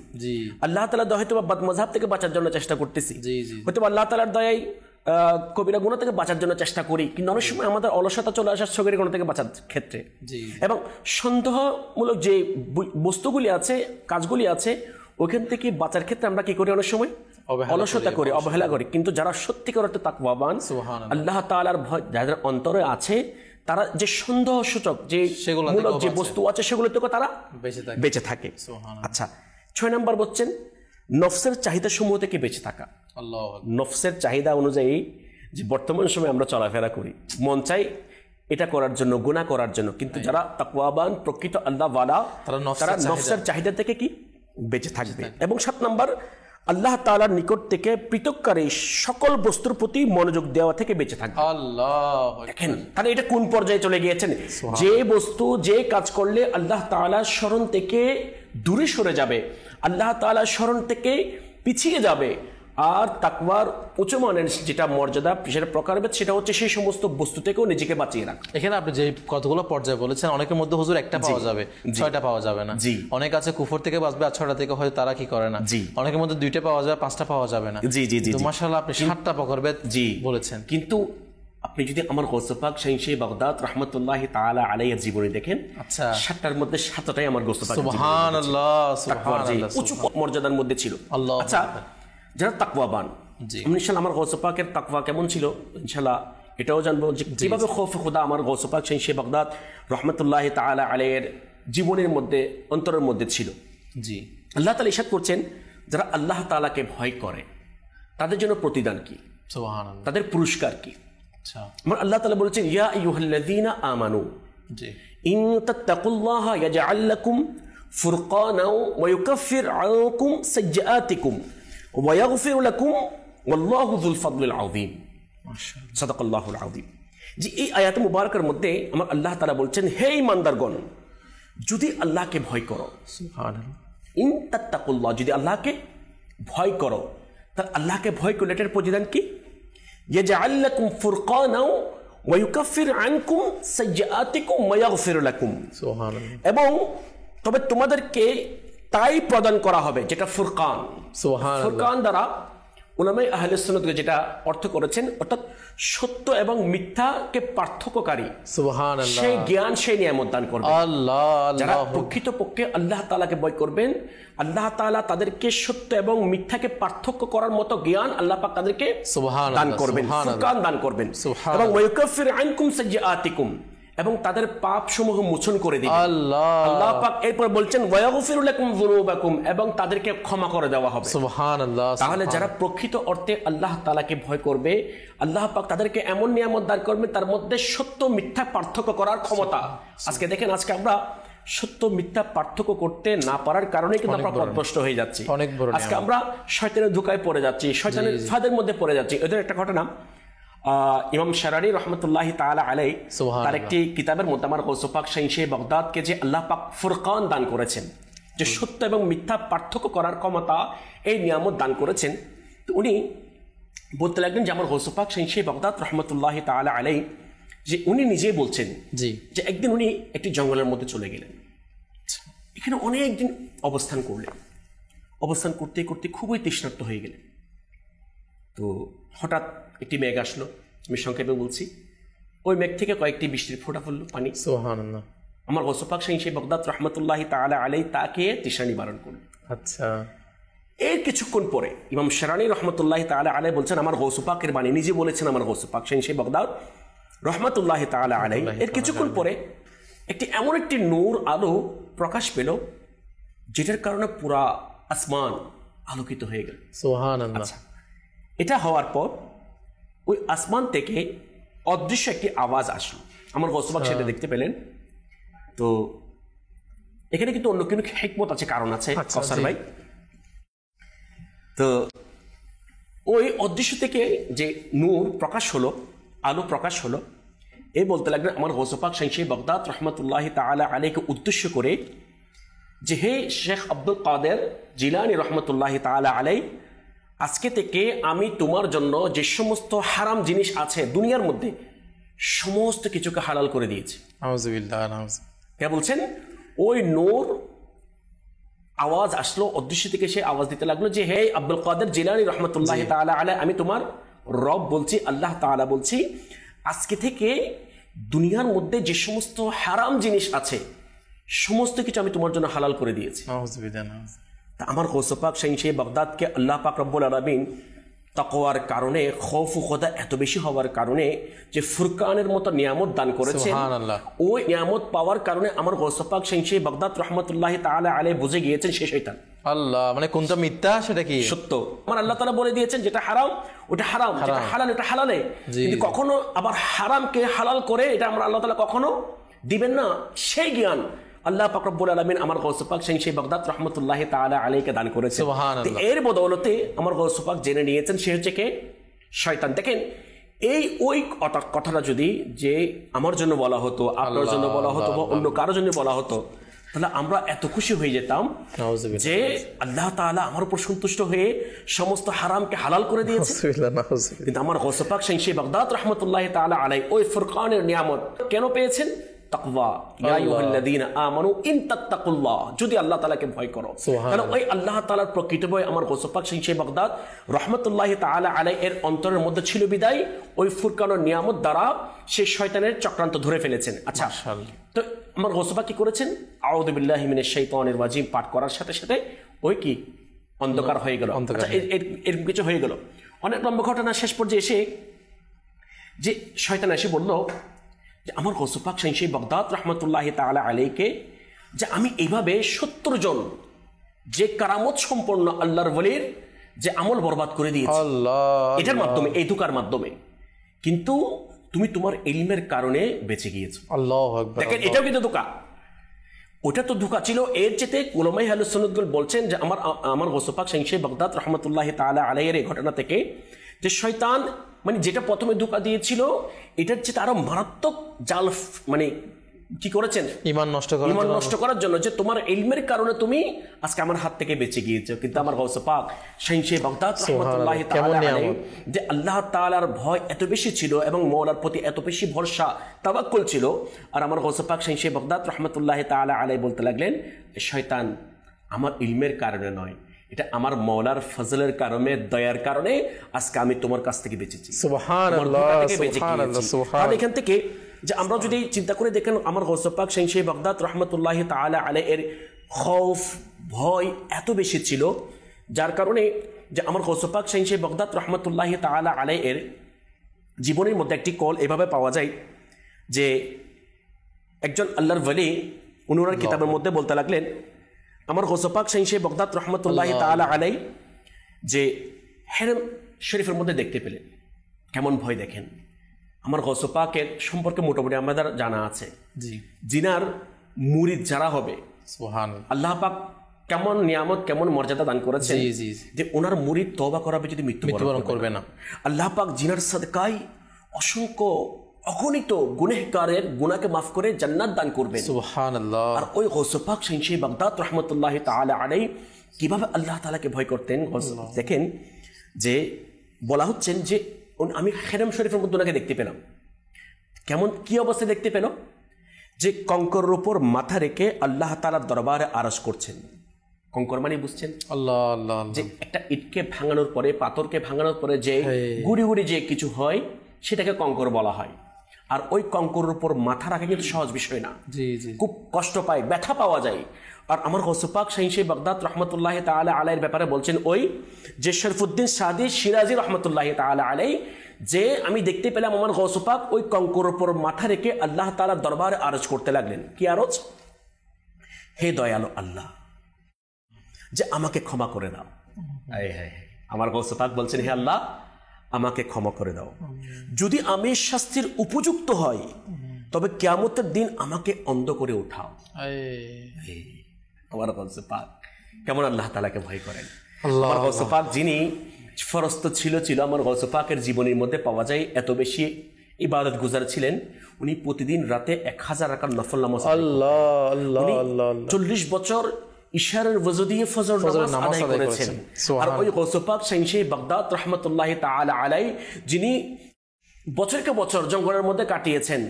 আল্লাহ তাআলা হয়তো বদমাযহাব থেকে বাঁচার জন্য চেষ্টা করতেছি, হয়তো আল্লাহ তাআলার দয়ায় কবিরা গুনাহ থেকে বাঁচার জন্য চেষ্টা করি, কিন্তু অনেক সময় আমাদের অলসতা চলে আসে সগীরা গুনাহ থেকে বাঁচার ক্ষেত্রে। এবং সন্দেহমূলক যে বস্তুগুলি আছে, কাজগুলি আছে, ওইখান থেকে বাঁচার ক্ষেত্রে আমরা কি করি? অনেক সময় অলসতা করি, অবহেলা করি। কিন্তু যারা সত্যিকার অর্থে তাকওয়াবান, আল্লাহ তাআলার ভয় যাদের অন্তরে আছে, তারা যে সন্দেহসূচক যে মূলক যে বস্তু আছে, সেগুলো থেকে তারা বেঁচে থাকে। আচ্ছা, 6 নম্বর বলছেন নফসের চাহিদা সমূহ থেকে বেঁচে থাকা। নফসের চাহিদা অনুযায়ী যে বর্তমান সময়ে আমরা চলাফেরা করি, মন চাই এটা করার জন্য, গুনাহ করার জন্য, কিন্তু যারা তাকওয়াবান প্রকৃত আল্লাহ ওয়ালা, তারা নফসের চাহিদা থেকে কি বেঁচে থাকবে। এবং 7 নম্বর আল্লাহ তাআলার নিকট থেকে পৃথককারী সকল বস্তুর প্রতি মনোযোগ দেওয়া থেকে বেঁচে থাকবে। দেখেন তাহলে এটা কোন পর্যায়ে চলে গিয়েছেন? যে বস্তু, যে কাজ করলে আল্লাহ তাআলার স্মরণ থেকে দূরে সরে যাবে, আল্লাহ তাআলার স্মরণ থেকে পিছিয়ে যাবে, আর তাকওয়ার উচ্চ মানের যেটা মর্যাদা, সেটা প্রকারভেদ, সেটা হচ্ছে সেই সমস্ত বস্তু থেকেও নিজেকে বাঁচিয়ে রাখা। এখানে আপনি যে কতগুলো পর্যায়ে বলেছেন, অনেকের মধ্যে হুজুর একটা পাওয়া যাবে, 6টা পাওয়া যাবে না। অনেক আছে কুফর থেকে বাঁচবে আর 6টা থেকে হয়তো তারা কি করে না। অনেকের মধ্যে 2টা পাওয়া যাবে, 5টা পাওয়া যাবে না। তো মাশাআল্লাহ আপনি 7টা প্রকারভেদ বলেছেন। কিন্তু আপনি যদি আমার গৌস পাক শাইখে বাগদাদ রাহমাতুল্লাহি তাআলা আলাইহির জীবনী দেখেন, আচ্ছা 7টার মধ্যে 7টাই আমার গৌস পাক সুবহানাল্লাহ, সুবহানাল্লাহ, উচ্চ মর্যাদার মধ্যে ছিল। আচ্ছা, যারা তাকওয়াবান, ইনশাআল্লাহ আমার গৌস পাকের তাকওয়া কেমন ছিল ইনশাআল্লাহ এটাও জানবো, যে কিভাবে খৌফে খুদা আমার গৌস পাক শাইখে বাগদাদ রাহমাতুল্লাহি তাআলা আলাইহির জীবনের মধ্যে, অন্তরের মধ্যে ছিল। আল্লাহ তাআলা ইরশাদ করছেন, যারা আল্লাহ তাআলাকে ভয় করে তাদের জন্য প্রতিদান কি, সুবহানাল্লাহ, তাদের পুরস্কার কি। আমার আল্লাহ তাআলা বলেছেন, ইয়া আইয়ুহাল্লাযীনা আমানু ইন তাত্তাকুল্লাহা ইয়াজআল লাকুম ফুরকানাও ওয়া ইউকাফির আনকুম সাইয়্যাতিকুম ওয়া ইয়াগফির লাকুম ওয়াল্লাহু যুল ফাদলিল আযীম। মাশাআল্লাহ, সাদাকাল্লাহুল আযীম। যে এই আয়াত মুবারকের মধ্যে আমার আল্লাহ তাআলা বলছেন, হে ঈমানদারগণ, যদি আল্লাহকে ভয় করো, সুবহানাল্লাহ, ইন তাত্তাকুল্লাহ, যদি আল্লাহকে ভয় করো, তাহলে আল্লাহকে ভয় করলে এটার প্রতিদান কি? ইয়াজআল লাকুম ফুরকানাও ওয়া ইউকাফির আনকুম সাইয়্যাতিকুম ওয়া ইয়াগফির লাকুম। সুবহানাল্লাহ। এবং তবে তোমাদেরকে তাই প্রদান করা হবে যেটা ফুরকান। সুবহানাল্লাহ। ফুরকান দ্বারা উলামায়ে আহলে সুন্নাত যেটা অর্থ করেছেন, অর্থাৎ সত্য এবং মিথ্যাকে পার্থক্যকারী, সুবহানাল্লাহ, সেই জ্ঞান, সেই নিয়ামত দান করবেন। আল্লাহ, যারা প্রকৃতপক্ষে আল্লাহ তাআলাকে ভয় করবেন, আল্লাহ তাআলা তাদেরকে সত্য এবং মিথ্যাকে পার্থক্য করার মতো জ্ঞান আল্লাহ পাক তাদেরকে দান করবেন, ফুরকান দান করবেন। এবং ওয়া ইউকাফির আনকুম সাইয়্যাতিকুম, এবং তাদের পাপ সমূহ মোচন করে দিবেন। আল্লাহ পাক এরপর বলছেন, ওয়া ইয়াগফিরু লাকুম যুনুবাকুম, এবং তাদেরকে ক্ষমা করে দেওয়া হবে। সুবহানাল্লাহ। তাহলে যারা প্রকৃত অর্থে আল্লাহ তাআলাকে ভয় করবে, আল্লাহ পাক তাদেরকে এমন নিয়ামত দান করবেন তার মধ্যে সত্য মিথ্যা পার্থক্য করার ক্ষমতা। আজকে দেখেন, আজকে আমরা সত্য মিথ্যা পার্থক্য করতে না পারার কারণে কিন্তু আমরা পথভ্রষ্ট হয়ে যাচ্ছি। আজকে আমরা শয়তানের ধোঁকায় পড়ে যাচ্ছি, শয়তানের ফাঁদের মধ্যে পড়ে যাচ্ছি। এদের একটা ঘটনা ইমাম শারানি রহমতুল্লাহি তাআলা আলাইহি তার একটি কিতাবের মধ্যে আমার গৌস পাক শাইখে বাগদাদকে যে আল্লাহ পাক ফুরকান দান করেছেন, যে সত্য এবং মিথ্যা পার্থক্য করার ক্ষমতা, এই নিয়ামত দান করেছেন, তো উনি বলতে লাগলেন যে আমার গৌস পাক শাইখে বাগদাদ রহমতুল্লাহি তাআলা আলাইহি, যে উনি নিজেই বলছেন যে একদিন উনি একটি জঙ্গলের মধ্যে চলে গেলেন, এখানে অনেক দিন অবস্থান করলেন, অবস্থান করতে করতে খুবই তৃষ্ণার্ত হয়ে গেলেন। তো হঠাৎ একটি মেঘ আসলো, আমি সংক্ষেপে বলছি, ওই মেঘ থেকে কয়েকটি বৃষ্টির ফোঁটা পড়লো, পানি। সুবহানাল্লাহ। আমার গৌসপাক শাইখে বাগদাদ রহমতুল্লাহি তাআলা আলাইহি তাকে তৃষ্ণা নিবারণ করলেন। আচ্ছা, এর কিছুক্ষণ পরে ইমাম শেরানি রহমতুল্লাহি তাআলা আলাইহি বলছেন, আমার গৌসপাকের বাণী নিজে বলেছেন, আমার গৌসপাক শাইখে বাগদাদ রহমতুল্লাহি তাআলা আলাইহি এর কিছুক্ষণ পরে এমন একটি নূর আলো প্রকাশ পেল, যেটার কারণে পুরা আসমান আলোকিত হয়ে গেল। সুবহানাল্লাহ। এটা হওয়ার পর ওই আসমান থেকে অদৃশ্য একটি আওয়াজ আসলো, আমার গৌসপাক সেটা দেখতে পেলেন। তো এখানে কিন্তু অন্য কোনো হিকমত আছে, কারণ আছে কসার ভাই। তো ওই অদৃশ্য থেকে যে নূর প্রকাশ হলো, আলো প্রকাশ হলো, এই বলতে লাগলেন আমার গৌসপাক শাইখে বাগদাদ রহমতুল্লাহি তাআলা আলাইহিকে উদ্দেশ্য করে যে, হে শেখ আব্দুল কাদের জিলানী রহমতুল্লাহি তাআলা আলাইহি, আজকে থেকে আমি তোমার জন্য যে সমস্ত হারাম জিনিস আছে দুনিয়ার মধ্যে সমস্ত কিছুকে হালাল করে দিয়েছি। আউযুবিল্লাহ। কে বলছেন? ওই নূর আওয়াজ আসলো অদৃশ্য থেকে, সে আওয়াজ দিতে লাগলো যে, হে আব্দুল কাদের জিলানী রহমতুল্লাহি তাআলা আলাইহি, আমি তোমার রব বলছি, আল্লাহ তাআলা বলছি, আজকে থেকে দুনিয়ার মধ্যে যে সমস্ত হারাম জিনিস আছে সমস্ত কিছু আমি তোমার জন্য হালাল করে দিয়েছি। তা আমার গৌসপাক শাইখে বাগদাদকে আল্লাহ পাক রব্বুল আলামিন তাকওয়ার কারণে, খৌফ ও খোদা এত বেশি হওয়ার কারণে যে ফুরকানের মতো নিয়ামত দান করেছেন, ওই নিয়ামত পাওয়ার কারণে আমার গৌসপাক শাইখে বাগদাদ রহমতুল্লাহি তাআলা আলাইহি বুঝে গিয়েছেন সে শয়তান। আল্লাহ, মানে কোনটা মিথ্যা সেটা কি সত্য। আমার আল্লাহ তাআলা বলে দিয়েছেন যেটা হারাম ওটা হারাম, যেটা হালাল এটা হালালে। কিন্তু কখনো আবার হারামকে হালাল করে এটা আমরা আল্লাহ তাআলা কখনো দিবেন না, সেই জ্ঞান আল্লাহ পাক রব্বুল আলামিন আমার গৌসপাক শাইখে বাগদাদ রহমতুল্লাহি তাআলা আলাইহিকে দান করেছেন। এর বদৌলতে আমার গৌসপাক জেনে নিয়েছেন সে হচ্ছে কে? শয়তান। দেখেন, ওই কথাটা যদি যে আমার জন্য বলা হতো, আপনার জন্য বলা হতো, বা অন্য কারোর জন্য বলা হতো, তাহলে আমরা এত খুশি হয়ে যেতাম যে আল্লাহ তাআলা আমার উপর সন্তুষ্ট হয়ে সমস্ত হারামকে হালাল করে দিয়েছে। কিন্তু আমার গৌসপাক শাইখে বাগদাদ রহমতুল্লাহি তাআলা আলাইহি ওই ফুরকানের নিয়ামত কেন পেয়েছেন? তাকওয়া। ইয়া আইয়ুহাল্লাযীনা আমানু ইন তাত্তাকুল্লাহ, যদি আল্লাহ তাআলাকে ভয় করো। কারণ ওই আল্লাহ তাআলার প্রকৃত ভয় আমার গৌসপাক শাইখে বাগদাদ রহমতুল্লাহি তাআলা আলাইহি এর অন্তরের মধ্যে ছিল বিদায় ওই ফুরকানের নিয়ামত দ্বারা সে শয়তানের চক্রান্ত ধরে ফেলেছেন। আচ্ছা, তো আমার গৌসপাক কি করেছেন? আউযু বিল্লাহি মিনাশ শাইতানির রাজিম পাঠ করার সাথে সাথে ওই কি অন্ধকার হয়ে গেল। আচ্ছা, এরকম কিছু হয়ে গেল। অনেক লম্বা ঘটনা, শেষ পর্যায়ে এসে যে শয়তান এসে বলল যে আমার গৌসপাক শাইখে বাগদাদ রহমতুল্লাহি তাআলা আলাইহিকে যে আমি এইভাবে 70 জন যে কারামত সম্পন্ন আল্লাহর ওলির যে আমল বরবাদ করে দিয়েছি এটার মাধ্যমে, এই ধোঁকার মাধ্যমে, কিন্তু তুমি তোমার ইলমের কারণে বেঁচে গিয়েছো। আল্লাহু আকবার। দেখেন, এটাও কিন্তু ধোঁকা। ওটা তো ধোঁকা ছিল। এর চেয়ে উলামায়ে আহলে সুন্নাত বলছেন যে আমার গৌসপাক শাইখে বাগদাদ রহমতুল্লাহি তাআলা আলাইহির এই ঘটনা থেকে যে শয়তান মানে যেটা প্রথমে ধোঁকা দিয়েছিল এটার চেয়ে আরো মারাত্মক জাল মানে কি করেছেন? ঈমান নষ্ট করার জন্য, যে তোমার ইলমের কারণে তুমি আজকে আমার হাত থেকে বেঁচে গিয়েছো। কিন্তু আমার গৌসপাক শাইখে বাগদাদ রহমতুল্লাহি তাআলা আলাইহি যে আল্লাহ তাআলার ভয় এত বেশি ছিল এবং মওলার প্রতি এত বেশি ভরসা তাওয়াক্কুল ছিল, আর আমার গৌসপাক শাইখে বাগদাদ রহমতুল্লাহি তাআলা আলাইহি বলতে লাগলেন, শয়তান আমার ইলমের কারণে নয়, এটা আমার মওলার ফজলের কারণে, দয়ার কারণে আজকে আমি তোমার কাছ থেকে বেঁচেছি। সুবহানাল্লাহ, সুবহানাল্লাহ। এখান থেকে যে আমরা যদি চিন্তা করে দেখেন আমার গৌসপাক শাইখে বাগদাদ রহমতুল্লাহি তাআলা আলাইহি এর খৌফ ভয় এত বেশি ছিল, যার কারণে যে আমার গৌসপাক শাইখে বাগদাদ রহমতুল্লাহি তাআলা আলাইহি এর জীবনের মধ্যে একটি কল এভাবে পাওয়া যায় যে একজন আল্লাহর ওলি উনার কিতাবের মধ্যে বলতে লাগলেন, আমার গৌসপাক শাইখে বাগদাদ রহমতুল্লাহি তাআলা আলাইহি যে হেরেম শরীফের মধ্যে দেখতে পেলেন। কেমন ভয় দেখেন! আমার গৌসপাকের সম্পর্কে মোটামুটি আমাদের জানা আছে, জিনার মুরিদ যারা হবে আল্লাহ পাক কেমন নিয়ামত কেমন মর্যাদা দান করেছে যে ওনার মুরিদ তওবা করাবে যদি মৃত্যুবরণ করবে না। আল্লাহ পাক জিনার সাদকায় অসংখ্য অগণিত গুনাহগারের গুনাহকে মাফ করে জান্নাত দান করবেন। সুবহানাল্লাহ। আর ওই গৌসপাক শাইখে বাগদাদ রহমতুল্লাহি তাআলা আলাইহি কিভাবে আল্লাহ তাআলাকে ভয় করতেন দেখেন, যে বলা হচ্ছেন যে আমি হেরেম শরীফের মধ্যে ওনাকে দেখতে পেলাম। কেমন কি অবস্থায় দেখতে পেল? যে কঙ্করের উপর মাথা রেখে আল্লাহ তাআলার দরবারে আরজ করছেন। কঙ্কর মানে বুঝছেন? আল্লাহ আল্লাহ। যে একটা ইটকে ভাঙানোর পরে, পাথরকে ভাঙানোর পরে যে গুড়ি গুড়ি যে কিছু হয় সেটাকে কঙ্কর বলা হয়। আর ওই কঙ্করের উপর মাথা রাখা কিন্তু সহজ বিষয় না, জি জি, খুব কষ্ট পায়, ব্যথা পাওয়া যায়। আর আমার গৌসে পাক শাহী বাগদাদ রহমতুল্লাহ তাআলা আলাইহির ব্যাপারে বলছেন, ওই যে শরফুদ্দিন সাদি শিরাজি রহমতুল্লাহ তাআলা আলাইহি, যে আমি দেখতে পেলাম আমার গৌসে পাক ওই কঙ্করের উপর মাথা রেখে আল্লাহ তাআলার দরবারে আরজ করতে লাগলেন। কি আরজ? হে দয়ালু আল্লাহ, যে আমাকে ক্ষমা করে দাও। আমার গৌসে পাক বলছেন, হে আল্লাহ, আমাকে ক্ষমা করে দাও। যদি আমি শাস্তির উপযুক্ত হই, তবে কিয়ামতের দিন আমাকে অন্ধ করে উঠাও। আমার গৌসে পাক কেমন আল্লাহ তাআলাকে ভয় করেন। আমার গৌসে পাক যিনি ফরস্ত ছিল আমার গৌসে পাকের জীবনের মধ্যে পাওয়া যায় এত বেশি ইবাদত গুজার ছিলেন। উনি প্রতিদিন রাতে 1000 রাকাত নফল নামাজ, আল্লাহ আল্লাহ আল্লাহ, 40 বছর ইশারের ওযু দিয়ে ফজর নামাজ আদায় করেছেন। আর ওই গৌসে পাক শাহী বাগদাদ রহমতুল্লাহ তাআলা আলাইহি, যিনি বছরকে বছর জঙ্গলের মধ্যে কাটিয়েছেন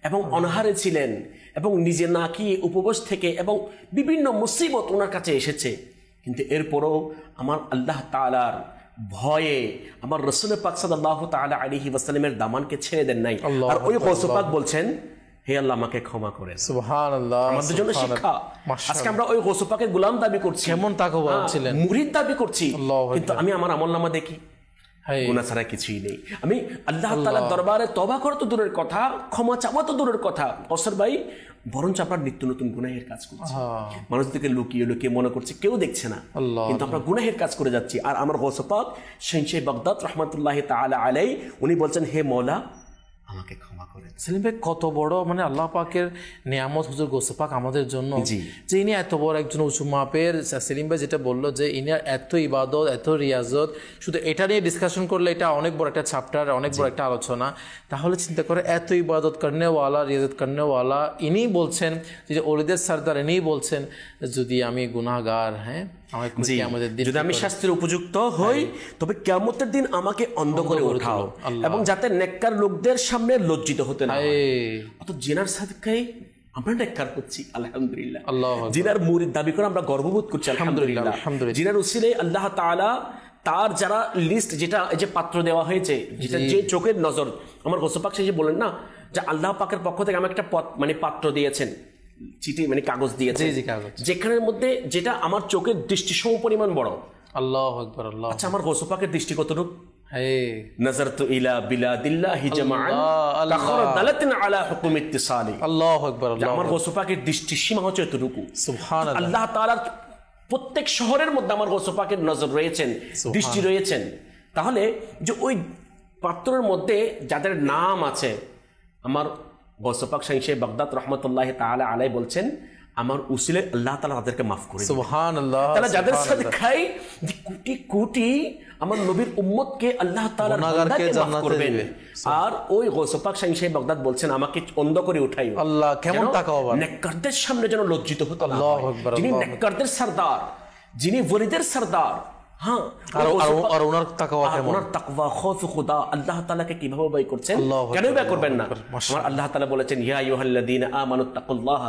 এবং অনাহারে ছিলেন এবং নিজে না খেয়ে উপবাস থেকে, এবং বিভিন্ন মুসিবত ওনার কাছে এসেছে, কিন্তু এরপরও আমার আল্লাহ তাআলার ভয়ে আমার রাসূল পাক সাল্লাল্লাহু তাআলা আলাইহি ওয়াসাল্লামের দামানকে ছেড়ে দেন নাই। আর ওই গৌসে পাক বলছেন, হে আল্লাহ, আমাকে ক্ষমা করেন। সুবহানাল্লাহ, আমাদের জন্য শিক্ষা। আজকে আমরা ওই গৌসে পাকের গোলাম দাবি করছি, কেমন তাকওয়া ছিলেন, মুরিদ দাবি করছি, কিন্তু আমি আমার আমলনামা দেখি গুনাহ ছাড়া কিছুই নেই। আমি আল্লাহ তাআলার দরবারে তওবা করা তো দূরের কথা, ক্ষমা চাওয়া তো দূরের কথা, কসর ভাই, বরঞ্চ আমরা নিত্য নতুন গুনাহের কাজ করছি। মানুষদেরকে লুকিয়ে লুকিয়ে মনে করছে কেউ দেখছে না, কিন্তু আমরা গুনাহের কাজ করে যাচ্ছি। আর আমার গৌসে পাক শাহী বাগদাদ রহমতুল্লাহ তাআলা আলাইহি, উনি বলছেন, হে মওলা, আমাকে ক্ষমা করেন। সেলিম ভাই, কত বড় মানে আল্লাহ পাকের নিয়ামত হুজুর গৌসে পাক আমাদের জন্য, যে ইনি এত বড় একজন উঁচু মাপের। সেলিম ভাই যেটা বললো যে ইনি এত ইবাদত, এত রিয়াজত, শুধু এটা নিয়ে ডিসকাশন করলে এটা অনেক বড় একটা চ্যাপ্টার, অনেক বড় একটা আলোচনা। তাহলে চিন্তা করে, এত ইবাদত করনেওয়ালা, রিয়াজত করনেওয়ালা, ইনি বলছেন যে ওলিদের সরদার, ইনি বলছেন যদি আমি গুনাহগার, হ্যাঁ, যদি আমি শাস্তির উপযুক্ত হই, তবে কিয়ামতের দিন আমাকে অন্ধ করে উঠাও, এবং যাতে নেককার লোকদের সামনে লজ্জিত হতে না হয়। অত জিনার সাদকায় আমরা নেককার করছি, আলহামদুলিল্লাহ। জিনার মুরিদ দাবি করে আমরা গর্ববোধ করছি, আলহামদুলিল্লাহ। জিনার উসিলে আল্লাহ তাআলা তার যারা লিস্ট, যেটা এই যে পাত্র দেওয়া হয়েছে, যেটা যে চোখের নজর, আমার গৌসে পাক সেই যে বলেন না, যে আল্লাহ পাকের পক্ষ থেকে আমাকে একটা মানে পাত্র দিয়েছেন, চিঠি মানে কাগজ দিয়েছে, যেখানের মধ্যে যেটা আমার চোখের দৃষ্টি সম পরিমাণ বড়। আল্লাহু আকবার, আল্লাহ। আচ্ছা, আমার গৌসে পাকের দৃষ্টি কতটুকু? নাযারতু ইলা বিলাদিল্লাহি জামাআন কাখরাদালাতিন আলা হুকুম ইত্তিসালি। আল্লাহু আকবার, আল্লাহ। আমার গৌসে পাকের দৃষ্টি সীমা হচ্ছে এতটুকু। সুবহানাল্লাহ। আল্লাহ তাআলার প্রত্যেক শহরের মধ্যে আমার গৌসে পাকের নজর রয়েছেন, দৃষ্টি রয়েছেন। তাহলে যে ওই পাত্রের মধ্যে যাদের নাম আছে, আমার গৌসে পাক শাহী বাগদাদ রহমতুল্লাহ তাআলা আলাইহি বলছেন, আমার উসিলে আল্লাহ তাআলা তাদেরকে মাফ করে দিবেন। সুবহানাল্লাহ। তাহলে যাদের সাদকায় কোটি কোটি আমার নবীর উম্মতকে আল্লাহ তাআলা মাফ করবেন। আর ওই গৌসে পাক শাহী বাগদাদ বলছেন, আমাকে অন্ধ করে উঠাইও। আল্লাহ, কেমন তাকাওয়া, নেককারদের সামনে যেন লজ্জিত হতে না হয়। যিনি নেককারদের সরদার, যিনি ওলিদের সরদার, হ্যাঁ, আর ওনার তাকওয়া কেমন, ওনার তাকওয়া খৌফ খুদা আল্লাহ তাআলাকে কিভাবে ভয় করছেন, কেন ভয় করবেন না? আমার আল্লাহ তাআলা বলেছেন, ইয়া আইয়ুহাল্লাযীনা আমানুত্তাকুল্লাহ।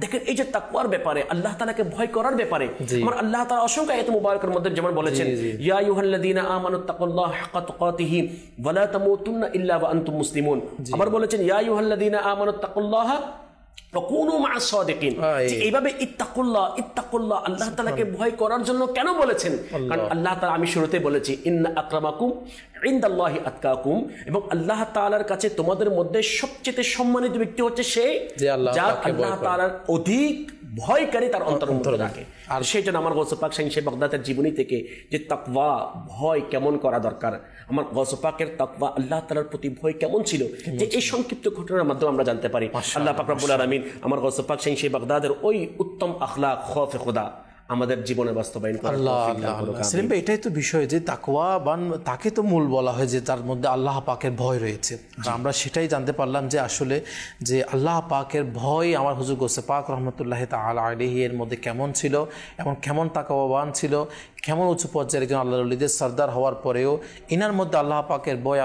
দেখেন, এই যে তাকওয়ার ব্যাপারে, আল্লাহ তাআলাকে ভয় করার ব্যাপারে আমার আল্লাহ তাআলা অসংখ্য আয়াত মুবারাকার মধ্যে যেমন বলেছেন, ইয়া আইয়ুহাল্লাযীনা আমানুত্তাকুল্লাহ হাক্কা তুকাতিহি ওয়া লা তামুতুন্না ইল্লা ওয়া আনতুম মুসলিমুন। আবার বলেছেন, ইয়া আইয়ুহাল্লাযীনা আমানুত্তাকুল্লাহ এইভাবে ইত্তাকুল্লাহ, ইত্তাকুল্লাহ আল্লাহ তাআলাকে ভয় করার জন্য কেন বলেছেন? কারণ আল্লাহ তাআলা, আমি শুরুতে বলেছি, ইন্না আকরামাকুম ইনদাল্লাহি আতকাকুম, এবং আল্লাহ তাআলার কাছে তোমাদের মধ্যে সবচেয়ে সম্মানিত ব্যক্তি হচ্ছে সে যার আল্লাহ তাআলার অধিক ভয়কারী তার অন্তরের মধ্যে রাখে। আর সেই জন্য আমার গৌসে পাক শাহী বাগদাদের জীবনী থেকে যে তাকওয়া, ভয় কেমন করা দরকার, আমার গৌসে পাকের তাকওয়া, আল্লাহ তাআলার প্রতি ভয় কেমন ছিল, যে এই সংক্ষিপ্ত ঘটনার মাধ্যমে আমরা জানতে পারি। আল্লাহ পাক রব্বুল আলামিন আমার গৌসে পাক শাহী বাগদাদের ওই উত্তম আখলাক, খৌফ খুদা আমাদের জীবনে বাস্তবায়ন করার তৌফিক দান করুন। সেলিম ভাই, এটাই তো বিষয় যে তাকওয়াবান, তাকে তো মূল বলা হয় যে তার মধ্যে আল্লাহ পাকের ভয় রয়েছে। আমরা সেটাই জানতে পারলাম যে আসলে যে আল্লাহ পাকের ভয় আমার হুজুর গৌসে পাক রহমতুল্লাহ তাআলা আলাইহি এর মধ্যে কেমন ছিল, এবং কেমন তাকওয়াবান ছিল, কেমন উঁচু পর্যায়ের একজন আল্লাহর ওলিদের সরদার হওয়ার পরেও ইনার মধ্যে আল্লাহ পাকের ভয়,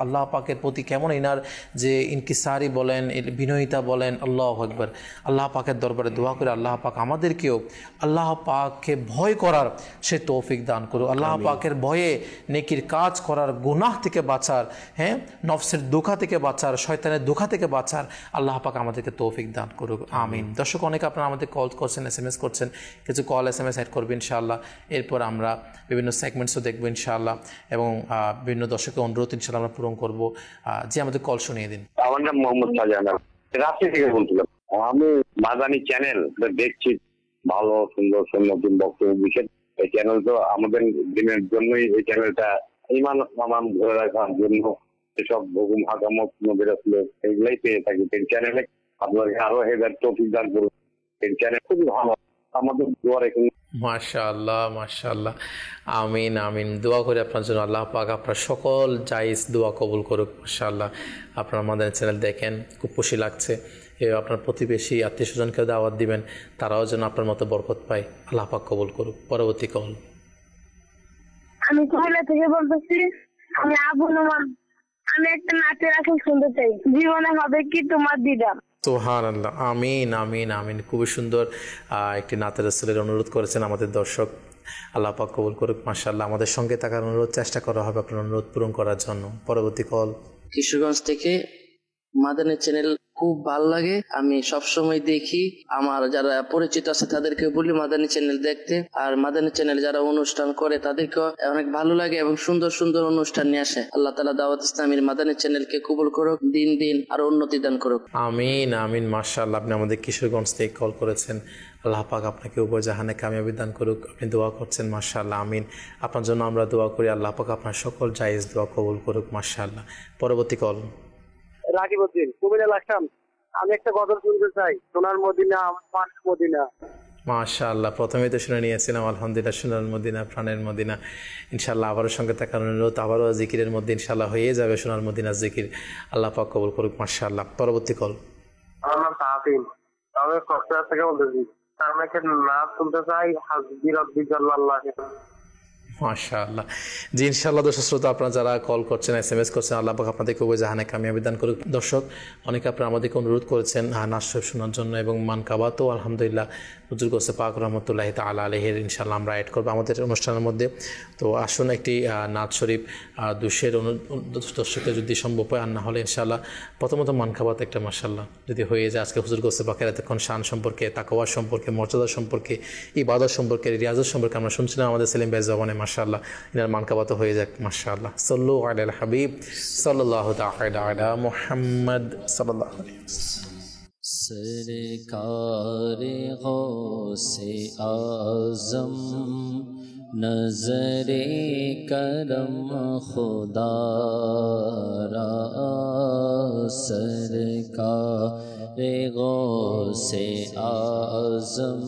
আল্লাহ পাকের প্রতি কেমন ইনার যে ইনকিসারি বলেন, বিনয়িতা বলেন। আল্লাহু আকবার। আল্লাহ পাকের দরবারে দোয়া করে আল্লাহ পাক আমাদেরকেও আল্লাহ আল্লাহ পাককে ভয় করার সে তৌফিক দান করুক। আল্লাহ পাকের ভয়ে নেকির কাজ করার, গুনাহ থেকে বাঁচার, হ্যাঁ, নফসের দুঃখা থেকে বাঁচার, শয়তানের দুঃখা থেকে বাঁচার আল্লাহ পাক আমাদেরকে তৌফিক দান করুক। আমিন। দর্শক, অনেকে আপনারা আমাদের কল করছেন, SMS করছেন, কিছু কল SMS অ্যাড করবেন ইনশাআল্লাহ। এরপর আমরা বিভিন্ন সেগমেন্টসও দেখবো ইনশাআল্লাহ, এবং বিভিন্ন দর্শকের অনুরোধ ইনশাআল্লাহ আমরা পূরণ করবো। যে আমাদের কল শুনিয়ে দিন। আমার নাম মোহাম্মদ শাহজাহান, রাজশাহী থেকে বলছিলাম। আমি মাদানী চ্যানেল দেখছি, ভালো সুন্দর নতুন বক্তব্য বিষয়। এই চ্যানেল তো আমাদের দিনের জন্যই, এই চ্যানেলটা ইমান আমার ধরে রাখার জন্য এসব হুকুম হাকামত নবী রাসূল এগুলাই পেয়ে থাকি। এই চ্যানেলে আপনাকে আরো হেদায়েত তৌফিক দান করুন। এই চ্যানেল খুবই ভালো, আমাদের দোয়ার এখানে। মাশাআল্লাহ, মাশাআল্লাহ, আমিন আমিন। দোয়া করি আপনার জন্য, আল্লাহ পাক আপনার সকল জায়েজ দোয়া কবুল করুক। মাশাআল্লাহ, আপনার আমাদের চ্যানেল দেখেন, খুব খুশি লাগছে। আপনার প্রতিবেশী আত্মীয় স্বজনকেও দাওয়াত দিবেন, তারাও যেন আপনার মতো বরকত পায়। আল্লাহ পাক কবুল করুক। পরবর্তী কল। আমি কুমিল্লা থেকে বলতেছি। আমি আবু নোমান। আমি একটা নাচের আসর শুনতে চাই, জীবনে হবে কি তোমার দিদা। সুবহানাল্লাহ, আমিন আমিন আমিন। খুবই সুন্দর একটি নাতে রাসূলের অনুরোধ করেছেন আমাদের দর্শক। আল্লাহ পাক কবুল করুক। মাশাআল্লাহ, আমাদের সঙ্গে থাকার অনুরোধ, চেষ্টা করা হবে আপনার অনুরোধ পূরণ করার জন্য। পরবর্তী কল। কিশোরগঞ্জ থেকে মাদানী চ্যানেল খুব ভালো লাগে, আমি সবসময় দেখি। আমার যারা পরিচিত আছে তাদেরকে বলি মাদানী চ্যানেল দেখতে, আর মাদানী চ্যানেল যারা অনুষ্ঠান করে তাদেরকে অনেক ভালো লাগে এবং সুন্দর সুন্দর অনুষ্ঠান নিয়ে আসে। আল্লাহ তাআলা দাওয়াত ইসলামীর মাদানী চ্যানেলকে কবুল করুক, দিন দিন আরো উন্নতি দান করুক। আমিন আমিন। মাশাআল্লাহ, আপনি আমাদের কিশোরগঞ্জ থেকে কল করেছেন। আল্লাহ পাক আপনাকে উপজাহানে কামিয়াবি দান করুক। আপনি দোয়া করছেন, মাশাআল্লাহ, আমিন। আপনার জন্য আমরা দোয়া করি, আল্লাহ পাক আপনার সকল জায়েজ দোয়া কবুল করুক। মাশাআল্লাহ। পরবর্তী কল। রাকিবউদ্দিন, কুমিল্লা লাকসাম। আমি একটা গজল শুনতে চাই, সোনার মদিনা আমার মদিনা। মাশাআল্লাহ, প্রথমেই তো শুনে নিয়েছিলাম আলহামদুলিল্লাহ, সোনার মদিনা প্রাণের মদিনা। ইনশাআল্লাহ আবারও সঙ্গে থাকার অনুরোধ, আবারও জিকিরের মধ্যে ইনশাআল্লাহ হয়ে যাবে সোনার মদিনার জিকির। আল্লাহ পাক কবুল করুক। মাশাআল্লাহ। পরবর্তী কল। আমার নাম তাহসিন, আমি কক্সবাজার থেকে বলতেছি। আমি একটা নাচ শুনতে চাই, হাসবি রাব্বি জাল্লাল্লাহ। মাশাআল্লাহ, জি ইনশাআল্লাহ। দর্শক শ্রোতা, আপনারা যারা কল করছেন, SMS করছেন, আল্লাহ পাক আপনাদেরকে উপজাহানে কামিয়াবি দান করুক। দর্শক, অনেকে আপনারা আমাদেরকে অনুরোধ করেছেন নাচ শরীফ শোনার জন্য, এবং মানকাবাতও আলহামদুলিল্লাহ হুজুর গোসে পাক রহমতুল্লাহ তাআলা আলাইহির ইনশাআল্লাহ আমরা অ্যাড করবো আমাদের অনুষ্ঠানের মধ্যে। তো আসুন একটি নাচ শরীফ দুশের দর্শকের যদি সম্ভব হয়, আর না হলে ইনশাআল্লাহ প্রথমত মানকাবাত একটা মাশাআল্লাহ যদি হয়ে যায়, আজকে হুজুর গোসে পাকের এতক্ষণ শান সম্পর্কে, তাকওয়া সম্পর্কে, মর্যাদা সম্পর্কে, ইবাদত সম্পর্কে, রিয়াজত সম্পর্কে আমরা শুনছিলাম আমাদের সেলিম ভাই জবানে। মাশাআল্লাহ, ইনার মানকাবাত হয়ে যাক। মাশাআল্লাহ। সাল্লু আলাল হাবিব সাল্লাল্লাহু তাআলা আলা মুহাম্মদ সাল্লাল্লাহু আলাইহি ওয়াসাল্লাম। सरकारे गौसे आज़म नज़रे करम खुदा रा, सरकारे गौसे आज़म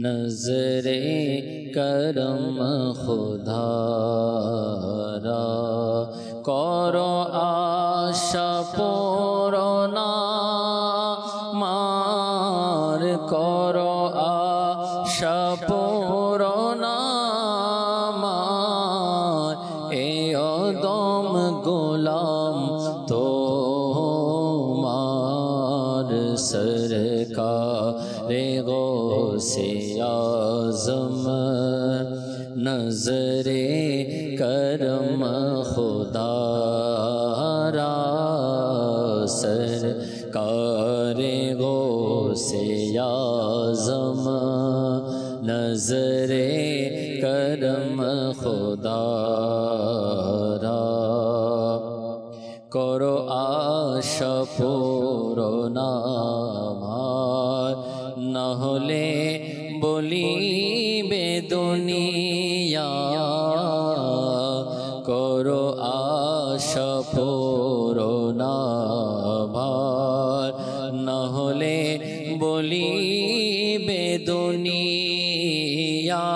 नज़रे करम खुदा रा, करो आशा पूरना मार, करो आशा पूरना मार, ए दम गुलाम तो मार, सरकारे गौसे आज़म नज़रे करम खुदा रा, सरकारे गौसे आज़म नज़रे करम खुदा रा, करो आशा पूरना मार, न होले বলিবে দুনিয়া, করো আশা পূরনা ভার, না হলে বলিবে দুনিয়া,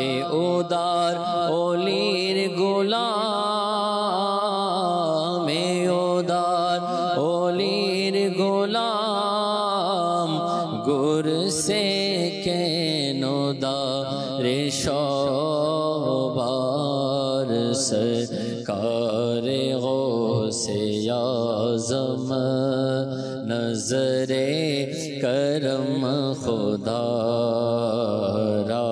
এ উদার ওলির গোলাম, এ উদার ওলির গোলাম, গুর সে কেন দারে সবার, सरकारे गौसे आज़म नजरे करम खुदा रा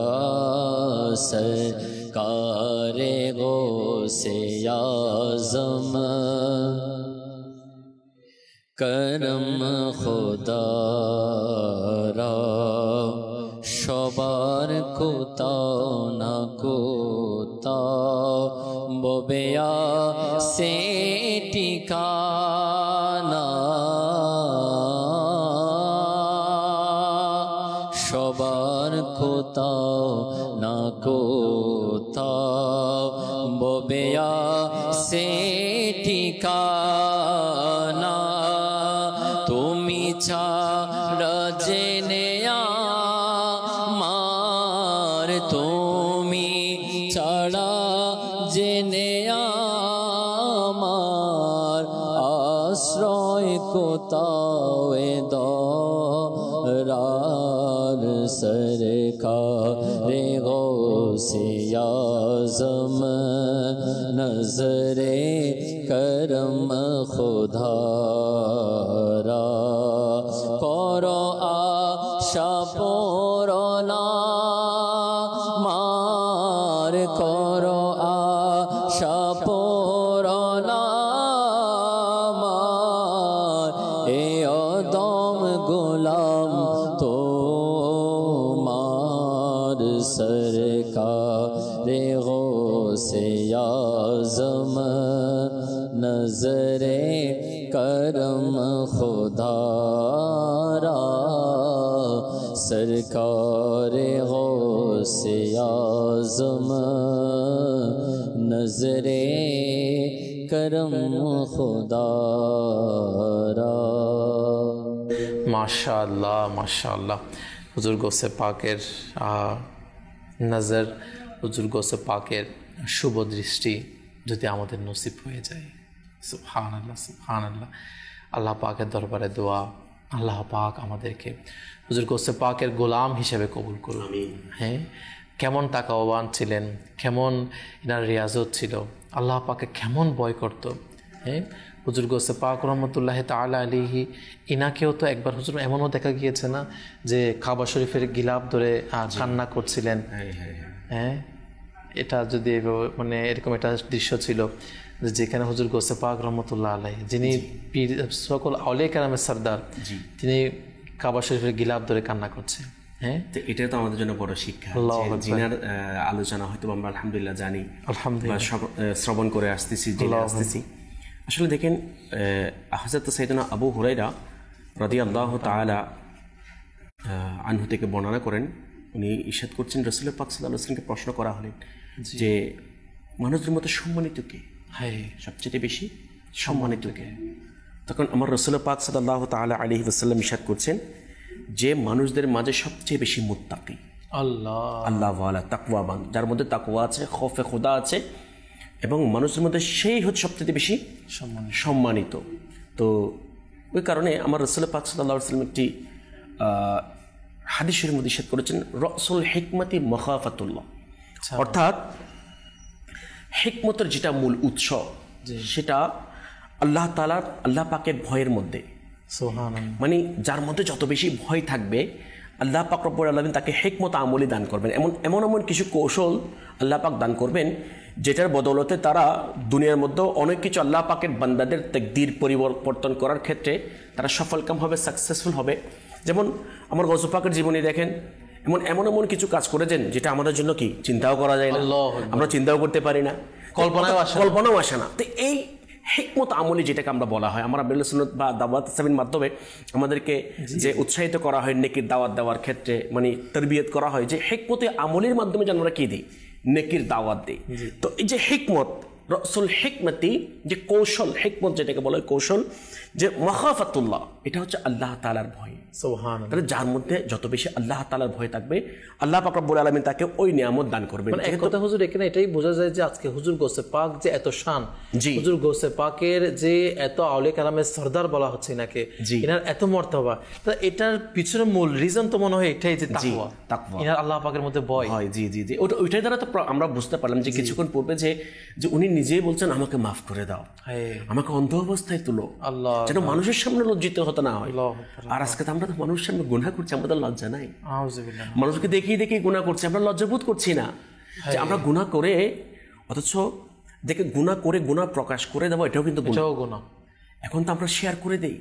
सरकारे गौसे आज़म करम खुदा रा সবার কোথাও না কোথাও ববেয়া সে ঠিকানা সবার কোথাও না কোথাও ববেয়া সে ঠিকানা তুমি ছাড়া জেনে তুমি ছাড়া জেনে আমার আশ্রয় কোথাও দরার সরকারে গৌসে আজম নজরে করম খুদা রা করো আশা পূরণা করো আশা পূরণা এ অদম গোলাম তোমার সরকারে গৌসে আজম নজরে করম খুদা রা सरकारे गौसे आज़म नजरे करम खुदा रा माशाअल्लाह माशाअल्लाह हुजूर गौसे पाकेर नज़र हुजूर गौसे पाकेर शुभ दृष्टि যদি আমাদের নসিব হয়ে যায় সুবহানাল্লাহ সুবহানাল্লাহ আল্লাহ পাকের দরবারে দোয়া আল্লাহ পাক আমাদেরকে হুজুর গৌসে পাকের গোলাম হিসেবে কবুল করুন আমিন হ্যাঁ কেমন তাকাওয়ান ছিলেন কেমন ইনার রিয়াজত ছিল আল্লাহ পাকে কেমন ভয় করত হ্যাঁ হুজুর গৌসে পাক রহমতুল্লাহ তাআলা আলাইহি ইনাকেও তো একবার হুজুর এমনও দেখা গিয়েছে না যে কাবা শরীফের গিলাফ ধরে কান্না করছিলেন হ্যাঁ এটা যদি মানে এরকম একটা দৃশ্য ছিল যেখানে হুজুর গৌসে পাক রহমতুল্লাহ আলাইহি যিনি পীর সকল আউলিয়া কেরামের সরদার তিনি কাবা শরীফের গিলাফ ধরে কান্না করছে হ্যাঁ তো এটা তো আমাদের জন্য বড় শিক্ষা জিনার আলোচনা হয়তো আমরা আলহামদুলিল্লাহ জানি আলহামদুলিল্লাহ শ্রবণ করে আসতেছি জেনে আসতেছি আসলে দেখেন হযরত সাইয়েদনা আবু হুরায়রা রাদিয়াল্লাহু তাআলা আনহু থেকে বর্ণনা করেন উনি ইরশাদ করছেন রাসূল পাক সাল্লাল্লাহু আলাইহি ওয়াসাল্লামকে প্রশ্ন করা হলেন যে মানুষের মধ্যে সম্মানিত কে হ্যাঁ সবচেয়ে বেশি সম্মানিত কে তখন আমার রাসূল পাক সাল্লাল্লাহু তাআলা আলাইহি ওয়াসাল্লাম ইরশাদ করছেন যে মানুষদের মাঝে সবচেয়ে বেশি মুত্তাকি আল্লাহ ওয়ালা তাকওয়াবান যার মধ্যে তাকওয়া আছে খৌফে খোদা আছে এবং মানুষের মধ্যে সেই হচ্ছে সবচেয়ে বেশি সম্মানিত তো ওই কারণে আমার রাসূল পাক সাল্লাল্লাহু আলাইহি ওয়াসাল্লাম একটি হাদিসের মধ্যে ইরশাদ করেছেন রাসুল হিকমতি মাখাফাতুল্লাহ অর্থাৎ হিকমতের যেটা মূল উৎস সেটা আল্লাহ তাআলার আল্লাহ পাকের ভয়ের মধ্যে সুবহানাল্লাহ মানে যার মধ্যে যত বেশি ভয় থাকবে আল্লাহ পাক রব্বুল আলামিন তাকে হিকমত আমলি দান করবেন এমন কিছু কৌশল আল্লাহ পাক দান করবেন যেটার বদৌলতে তারা দুনিয়ার মধ্যে অনেক কিছু আল্লাহ পাকের বান্দাদের তাকদীর পরিবর্তন করার ক্ষেত্রে তারা সফলকাম হবে সাকসেসফুল হবে যেমন আমার গৌস পাকের জীবনী দেখেন এমন কিছু কাজ করেছেন যেটা আমাদের জন্য কি চিন্তাও করা যায় না আমরা চিন্তাও করতে পারি না কল্পনাও আসে না তো এই হিকমত আমলি যেটাকে আমরা বলা হয় আমরা আহলে সুন্নাত বা দাওয়াত ইসলামের মাধ্যমে আমাদেরকে যে উৎসাহিত করা হয় নেকির দাওয়াত দেওয়ার ক্ষেত্রে মানে তরবিয়ত করা হয় যে হিকমতে আমলির মাধ্যমে যেন আমরা কি দিই নেকির দাওয়াত দিই তো এই যে হিকমত রসুল হিকমতি যে কৌশল হিকমত যেটাকে বলা হয় কৌশল যে মাখাফাতুল্লাহ এটা হচ্ছে আল্লাহ তাআলার ভয়। সুবহানাল্লাহ। তাহলে যার মধ্যে যত বেশি আল্লাহ তাআলার ভয় থাকবে, আল্লাহ পাক রব্বুল আলামিন তাকে ওই নিয়ামত দান করবেন। মানে এক কথা হুজুর, এখানে এটাই বোঝা যায় যে আজকে হুজুর গৌসে পাক যে এত শান, হুজুর গৌসে পাকের যে এত আউলিয়া কারামের সরদার বলা হচ্ছে নাকি, এনার এত মর্তবা, তা এটার পিছনে মূল রিজন তো মনে হয় এটাই যে তাকওয়া, এনার আল্লাহ পাকের মধ্যে ভয়। জি জি জি, ওইটাই দ্বারা তো আমরা বুঝতে পারলাম যে কিছুক্ষণ পূর্বে যে উনি নিজেই বলছেন আমাকে মাফ করে দাও, আমাকে অন্ধ অবস্থায় তুলো, আল্লাহ, যেন মানুষের সামনে লজ্জিত হতে না হয়। আর আজকে তো আমরা তো মানুষের সামনে গুনাহ করছি, আমাদের লজ্জা নাই। মানুষকে দেখিয়ে দেখিয়ে গুনাহ করছি, আমরা লজ্জাবোধ করছি না যে আমরা গুনাহ করে, অথচ দেখে গুনাহ করে গুনাহ প্রকাশ করে দেবো, এটাও কিন্তু গুনাহ। এখন তো আমরা শেয়ার করে দেই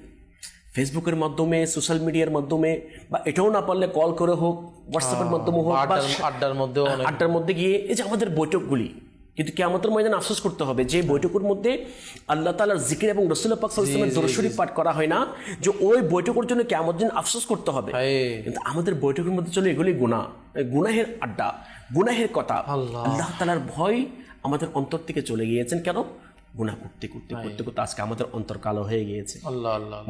ফেসবুকের মাধ্যমে, সোশ্যাল মিডিয়ার মাধ্যমে, বা এটাও না পারলে কল করে হোক, হোয়াটসঅ্যাপের মাধ্যমে হোক, আড্ডার মধ্যে গিয়ে এই যে আমাদের বৈঠকগুলি, কিন্তু কিয়ামতের ময়দানে আফসোস করতে হবে যে বৈঠকের মধ্যে আল্লাহ তাআলার জিকির এবং রাসূলুল্লাহ পাক সাল্লাল্লাহু আলাইহি ওয়াসাল্লামের দরুদ শরীফ পাঠ করা হয় না, যে ওই বৈঠকের জন্য কিয়ামতের দিন আফসোস করতে হবে। কিন্তু আমাদের বৈঠকের মধ্যে চলে এগুলি গুনাহ, গুনাহের আড্ডা, গুনাহের কথা। আল্লাহ তাআলার ভয় আমাদের অন্তর থেকে চলে গিয়েছেন। কেন? গুনাহ করতে করতে করতে করতে আজকে আমাদের অন্তর কালো হয়ে গিয়েছে।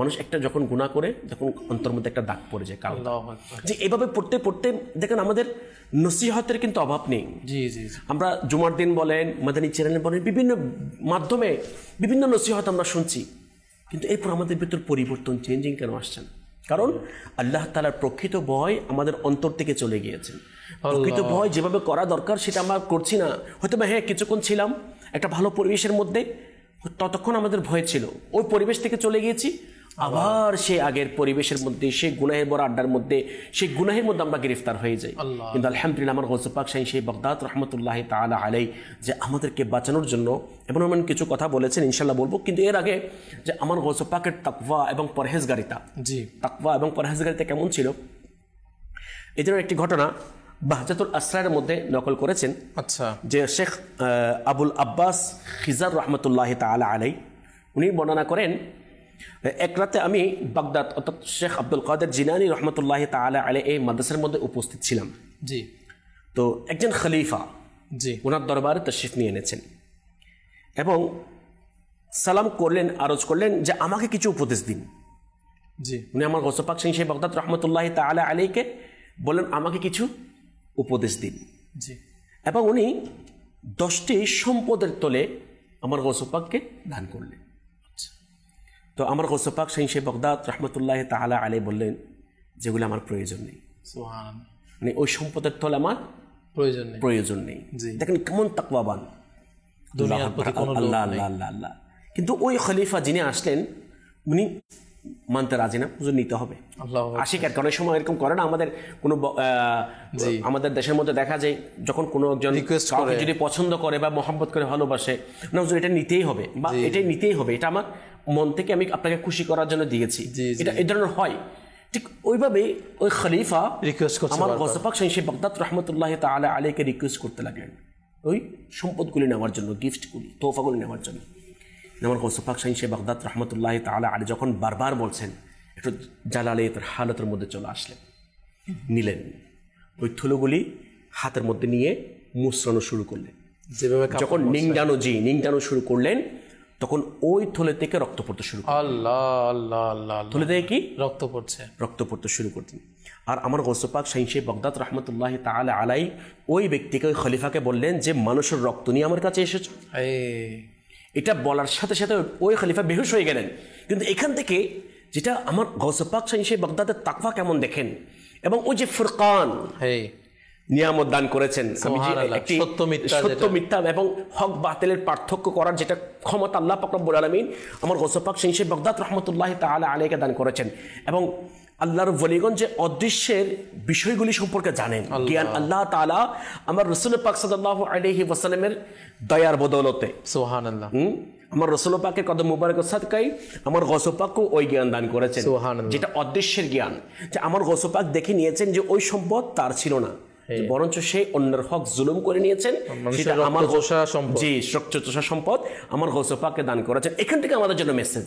মানুষ একটা যখন গুনাহ করে, তখন অন্তর মধ্যে একটা দাগ পড়ে যায় কালো। যে এভাবে পড়তে পড়তে দেখেন আমাদের নসিহতের কিন্তু অভাব নেই। আমরা জুমার দিন বলেন, মাদানী চ্যানেল বলেন, বিভিন্ন মাধ্যমে বিভিন্ন নসিহত আমরা শুনছি, কিন্তু এরপর আমাদের ভিতর পরিবর্তন, চেঞ্জিং কেন আসছেন? কারণ আল্লাহ তাআলার প্রকৃত ভয় আমাদের অন্তর থেকে চলে গিয়েছে। প্রকৃত ভয় যেভাবে করা দরকার সেটা আমরা করছি না। হয়তো হ্যাঁ, কিছুক্ষণ ছিলাম একটা ভালো পরিবেশের মধ্যে, ততক্ষণ আমাদের ভয় ছিল, ওই পরিবেশ থেকে চলে গিয়েছি, আবার সে আগের পরিবেশের মধ্যে, সেই গুনাহের বড় আড্ডার মধ্যে, সেই গুনাহের মধ্যে আমরা গ্রেফতার হয়ে যাই। কিন্তু আলহামদুলিল্লাহ আমার গৌসে পাক শাহী সেই বাগদাদ রহমতুল্লাহি তাআলা আলাইহি যে আমাদেরকে বাঁচানোর জন্য এমন কিছু কথা বলেছেন, ইনশাআল্লাহ বলবো। কিন্তু এর আগে যে আমার গৌসে পাকের তাকওয়া এবং পরহেজগারিতা, তাকওয়া এবং পরহেজগারিতা কেমন ছিল, এই ধরনের একটি ঘটনা বাহজাতুল আসরারের মধ্যে নকল করেছেন। আচ্ছা, যে শেখ আবুল আব্বাস খিজার রহমতুল্লাহি তাআলা আলাইহি উনি বর্ণনা করেন, এক রাতে আমি বাগদাদ অর্থাৎ শেখ আব্দুল কাদের জিলানী রহমতুল্লাহি তাআলা আলাইহি এই মাদ্রাসার মধ্যে উপস্থিত ছিলাম। তো একজন খলিফা ওনার দরবারে তাশরিফ নিয়ে এনেছেন এবং সালাম করলেন, আরজ করলেন যে আমাকে কিছু উপদেশ দিন। উনি আমার গৌসে পাক শাহী বাগদাদ রহমতুল্লাহি তাআলা আলাইহিকে বললেন আমাকে কিছু উপদেশ দিন। এবং উনি 10টি সম্পদের তলে আমার গৌসে পাককে দান করলেন। তো আমার গৌসে পাক শাহী বাগদাদ রহমতুল্লাহি তাআলা আলাইহি বললেন যেগুলো আমার প্রয়োজন নেই, মানে ওই সম্পদের তলে আমার প্রয়োজন নেই। দেখেন কেমন তাকওয়াবান, আল্লাহ আল্লাহ আল্লাহ আল্লাহ। কিন্তু ওই খলিফা যিনি আসলেন উনি মানতে রাজি না, হুজুর নিতে হবে। আশিকের কারণে সময় এরকম করে না, আমাদের কোনো আমাদের দেশের মধ্যে দেখা যায় যখন কোনো একজন যদি পছন্দ করে বা মহব্বত করে ভালোবাসে, না হুজুর এটা নিতেই হবে বা এটাই নিতেই হবে, এটা আমার মন থেকে আমি আপনাকে খুশি করার জন্য দিয়েছি, এটা এই ধরনের হয়। ঠিক ওইভাবে ওই খলিফা আমার গৌসে পাক শাহী বাগদাদ রহমতুল্লাহি তাআলা আলাইহিকে রিকোয়েস্ট করতে লাগলেন ওই সম্পদগুলি নেওয়ার জন্য, গিফটগুলি, তোহফাগুলি নেওয়ার জন্য। আমার গৌসে পাক শাহী বাগদাদ রহমতুল্লাহি তাআলা আলাইহি যখন বারবার বলছেন, একটু জালালিয়াতের হালতের মধ্যে চলে আসলেন, নিলেন ওই থুলোগুলি হাতের মধ্যে নিয়ে মুছড়ানো শুরু করলেন। যখন নিংটানো শুরু করলেন, তখন ওই থলে থেকে রক্ত পড়তে শুরু করলেন। আল্লাহ আল্লাহ আল্লাহ, থলে থেকে কি রক্ত পড়তে শুরু করতেন। আর আমার গৌসে পাক শাহী বাগদাদ রহমতুল্লাহি তাআলা আলাইহি ওই ব্যক্তিকে, ওই খলিফাকে বললেন যে মানুষের রক্ত নিয়ে আমার কাছে এসেছো। এটা বলার সাথে সাথে ওই খলিফা বেহুশ হয়ে গেলেন। কিন্তু এখান থেকে যেটা আমার গৌসে পাক শাহী বাগদাদের তাকওয়া কেমন দেখেন, এবং ওই যে ফুরকান নিয়ামত দান করেছেন, আমি যে একটি সত্য মিথ্যা এবং হক বাতিলের পার্থক্য করার যেটা ক্ষমতা আল্লাহ পাক রব্বুল আলামিন আমার গৌসে পাক শাহী বাগদাদ রহমতুল্লাহি তাআলা আলাইহিকে দান করেছেন। এবং আল্লাহর ওলিগণ যে অদৃশ্যের বিষয়গুলি সম্পর্কে জানেন, জ্ঞান আল্লাহ তাআলা আমার রাসূল পাক সাল্লাল্লাহু আলাইহি ওয়াসাল্লামের দয়ার বদৌলতে, সুবহানাল্লাহ, আমার রাসূল পাকের কদম মুবারকের সাদকায় আমার গৌসে পাকও ওই জ্ঞান দান করেছেন, যেটা অদৃশ্যের জ্ঞান, যে আমার গৌসে পাক দেখে নিয়েছেন যে ওই সম্পদ তার ছিল না, বরঞ্চ সে অন্যের হক জুলুম করে নিয়েছেন, সেটা আমার রক্তচোষা সম্পদ আমার গৌসে পাককে দান করেছেন। এখান থেকে আমাদের জন্য মেসেজ,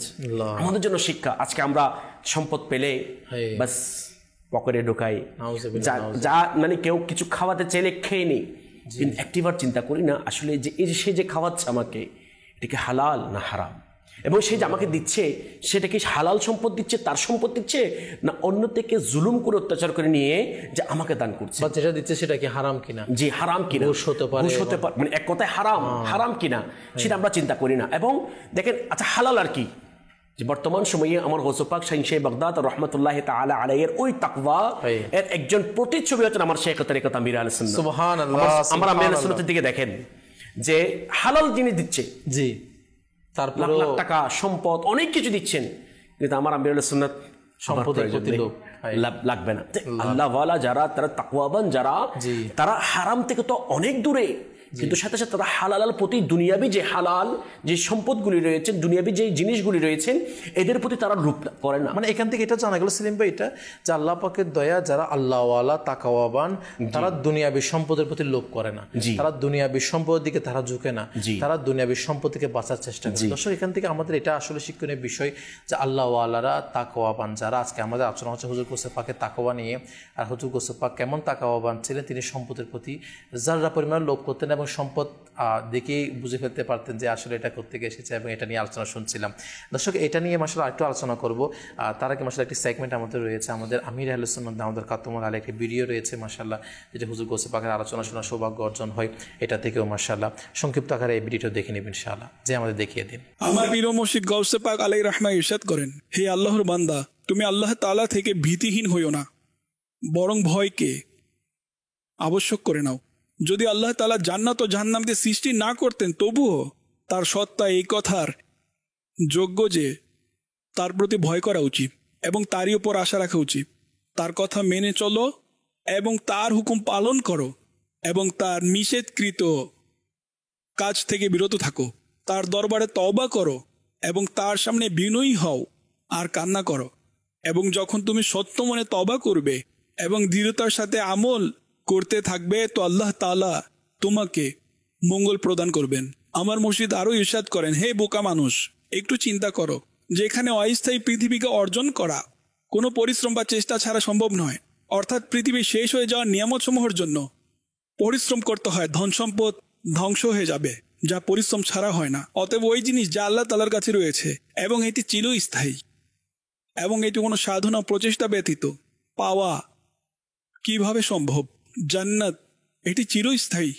আমাদের জন্য শিক্ষা। আজকে আমরা সম্পদ পেলে বাস পকেটে ঢোকাই, যা মানে কেউ কিছু খাওয়াতে চাইলে খেয়ে নিই, কিন্তু একটিবার চিন্তা করি না আসলে যে এই যে সে যে খাওয়াচ্ছে আমাকে, এটা কি হালাল না হারাম, এবং সে যে আমাকে দিচ্ছে সেটা কি হালাল সম্পদ দিচ্ছে, তার সম্পদ দিচ্ছে, না অন্য থেকে জুলুম করে অত্যাচার করে নিয়ে যে আমাকে দান করছে। বা যেটা দিচ্ছে সেটা কি হারাম কিনা, জি হারাম কিনা, ঘুষ হতে পারে, মানে এক কথায় হারাম কিনা সেটা আমরা চিন্তা করি না। এবং দেখেন আচ্ছা হালাল আর কি, যে বর্তমান সময়ে আমার গৌসে পাক শাইখ বাগদাদ রহমতুল্লাহ তাআলা আলাইহির ওই তাকওয়া এর একজন প্রতিচ্ছবি হচ্ছেন আমার শেখ তরিকত আমির আহলে সুন্নাহ। সুবহানাল্লাহ। আমরা আমির আহলে সুন্নাতের দিকে দেখেন যে হালাল জিনিস দিচ্ছে, জি তারপর লাখ লাখ টাকা সম্পদ অনেক কিছু দিচ্ছেন, কিন্তু আমার আমির আহলে সুন্নাত সম্পদের প্রতি লোভ লাগবে না। আল্লাহ ওয়ালা যারা, তারা তাকওয়াবান যারা, তারা হারাম থেকে তো অনেক দূরে, কিন্তু সাথে সাথে তারা হালাল প্রতি দুনিয়াবি যে হালাল যে সম্পদগুলি রয়েছে, দুনিয়াবি যে জিনিসগুলি রয়েছেন এদের প্রতি তারা রূপ করে না। মানে এখান থেকে এটা জানা গেল সেলিম ভাই, এটা যে আল্লাহ পাকের দয়া, যারা আল্লাহওয়ালা তাকওয়াবান তারা দুনিয়াবি সম্পদের প্রতি লোভ করে না, তারা দুনিয়াবি সম্পদের দিকে তারা ঝুঁকে না, তারা দুনিয়াবি সম্পদ থেকে বাঁচার চেষ্টা করে। দর্শক এখান থেকে আমাদের এটা আসলে শিক্ষণীয় বিষয় যে আল্লাহওয়ালারা তাকওয়াবান যারা, আজকে আমাদের আলোচনা হচ্ছে হুজুর গৌসে পাকের তাকওয়া নিয়ে। আর হুজুর গৌসে পাক কেমন তাকওয়াবান ছিলেন, তিনি সম্পদের প্রতি যারা পরিমাণ লোভ করতেন এবং সম্পদ দেখেই বুঝে ফেলতে পারতেন যে আসলে এটা করতে গিয়ে এসেছে, এবং এটা নিয়ে আলোচনা শুনছিলাম। দর্শক এটা নিয়ে মাশাআল্লাহ আরেকটু আলোচনা করবো। তার আগে মাশাআল্লাহ একটি সেগমেন্ট আমাদের রয়েছে, আমাদের আমির আহলে সুন্নাত দাওয়াতুল কাতমুল আলাইহি একটি ভিডিও রয়েছে মাশাআল্লাহ, যেটা হুজুর গৌসে পাকের আলোচনা শোনার সৌভাগ্য অর্জন হয়। এটা থেকেও মাশাআল্লাহ সংক্ষিপ্ত আকারে এই ভিডিওটা দেখে নেবেন ইনশাআল্লাহ। যে আমাদের দেখিয়ে দিন। আমার প্রিয় মুর্শিদ গৌসে পাক আলাইহির রাহমা ইরশাদ করেন, হে আল্লাহর বান্দা, তুমি আল্লাহ তাআলা থেকে ভীতিহীন হইও না, বরং ভয়কে আবশ্যক করে নাও। যদি আল্লাহ তাআলা জান্নাত ও জাহান্নামকে সৃষ্টি না করতেন, তবুও তার সত্তা এই কথার যোগ্য যে তার প্রতি ভয় করা উচিত এবং তারই উপর আশা রাখা উচিত। তার কথা মেনে চলো এবং তার হুকুম পালন করো এবং তার নিষেধকৃত কাজ থেকে বিরত থাকো। তার দরবারে তওবা করো এবং তার সামনে বিনয়ী হও আর কান্না করো। এবং যখন তুমি সত্য মনে তওবা করবে এবং দৃঢ়তার সাথে আমল করতে থাকবে, তো আল্লাহ তাআলা তোমাকে মঙ্গল প্রদান করবেন। আমার মুর্শিদ আরো ইরশাদ করেন, হে বোকা মানুষ, একটু চিন্তা করো যে এখানে অস্থায়ী পৃথিবীকে অর্জন করা কোনো পরিশ্রম বা চেষ্টা ছাড়া সম্ভব নয়। অর্থাৎ পৃথিবী শেষ হয়ে যাওয়ার নিয়ামত সমূহের জন্য পরিশ্রম করতে হয়। ধন সম্পদ ধ্বংস হয়ে যাবে, যা পরিশ্রম ছাড়া হয় না। অতএব ওই জিনিস যা আল্লাহ তাআলার কাছে রয়েছে এবং এটি চিরস্থায়ী এবং এটি কোনো সাধনা প্রচেষ্টা ব্যতীত পাওয়া কিভাবে সম্ভব? জান্নাত এটি চিরস্থায়ী,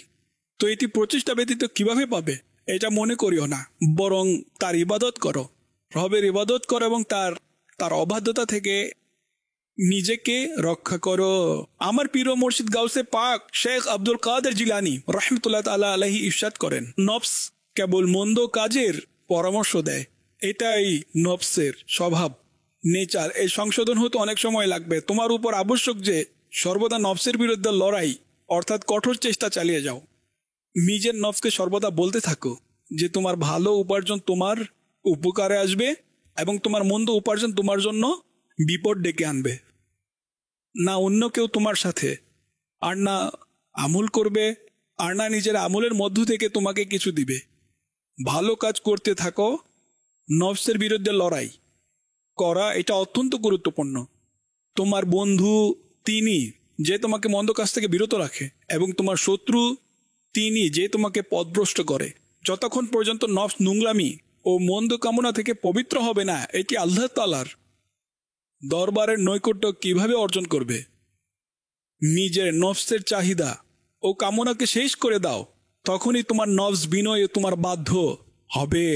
তো এটি প্রচেষ্টা ব্যতীত কিভাবে পাবে? এটা মনে করিও না, বরং তার ইবাদত করো, রবের ইবাদত করো এবং তার অবাধ্যতা থেকে নিজেকে রক্ষা করো। আমার প্রিয় মুর্শিদ গাউসে পাক শেখ আব্দুল কাদের জিলানী রাহমাতুল্লাহ তাআলা আলাইহি ইরশাদ করেন, নফস কেবল মন্দ কাজের পরামর্শ দেয়, এটাই নফসের স্বভাব, নেচার। এই সংশোধন হতে অনেক সময় লাগবে। তোমার উপর আবশ্যক যে সর্বদা নফসের বিরুদ্ধে লড়াই অর্থাৎ কঠোর চেষ্টা চালিয়ে যাও। নিজের নফসকে সর্বদা বলতে থাকো যে তোমার ভালো উপার্জন তোমার উপকারে আসবে এবং তোমার মন্দ উপার্জন তোমার জন্য বিপদ ডেকে আনবে। না অন্য কেউ তোমার সাথে আর না আমল করবে, আর না নিজের আমলের মধ্য থেকে তোমাকে কিছু দিবে। ভালো কাজ করতে থাকো, নফসের বিরুদ্ধে লড়াই করা এটা অত্যন্ত গুরুত্বপূর্ণ। তোমার বন্ধু তিনি যে তোমাকে মন্দ কাজ থেকে বিরত রাখে এবং তোমার শত্রু তিনি যে তোমাকে পথভ্রষ্ট করে। যতক্ষণ পর্যন্ত নফস নোংরামি ও মন্দ কামনা থেকে পবিত্র হবে না, এটি আল্লাহ তাআলার দরবারের নৈকট্য কিভাবে অর্জন করবে? নিজের নফসের চাহিদা ও কামনাকে শেষ করে দাও, তখনই তোমার নফস বিনয় তোমার বাধ্য হবে।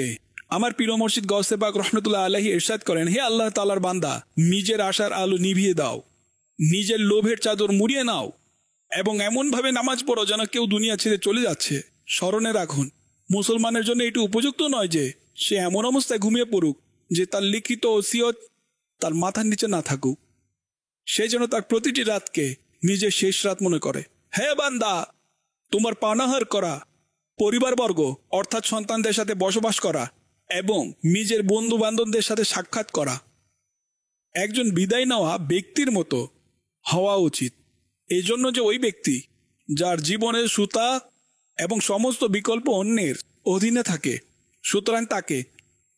আমার প্রিয় মুর্শিদ গাউসে পাক রাহমাতুল্লাহ আলাইহি ইরশাদ করেন, হে আল্লাহ তাআলার বান্দা, নিজের আশার আলো নিভিয়ে দাও, নিজের লোভের চাদর মুড়িয়ে নাও এবং এমনভাবে নামাজ পড়ো যেন কেউ দুনিয়া ছেড়ে চলে যাচ্ছে। স্মরণে রাখুন, মুসলমানের জন্য এটি উপযুক্ত নয় যে সে এমন অবস্থায় ঘুমিয়ে পড়ুক যে তার লিখিত ওসিয়ত তার মাথার নিচে না থাকুক। সে যেন তার প্রতিটি রাতকে নিজের শেষ রাত মনে করে। হে বান্দা, তোমার পানাহার করা, পরিবারবর্গ অর্থাৎ সন্তানদের সাথে বসবাস করা এবং নিজের বন্ধু বান্ধবদের সাথে সাক্ষাৎ করা একজন বিদায় নেওয়া ব্যক্তির মতো হওয়া উচিত। এই জন্য যে ওই ব্যক্তি যার জীবনের সুতা এবং সমস্ত বিকল্প অন্যের অধীনে থাকে, সুতরাং তাকে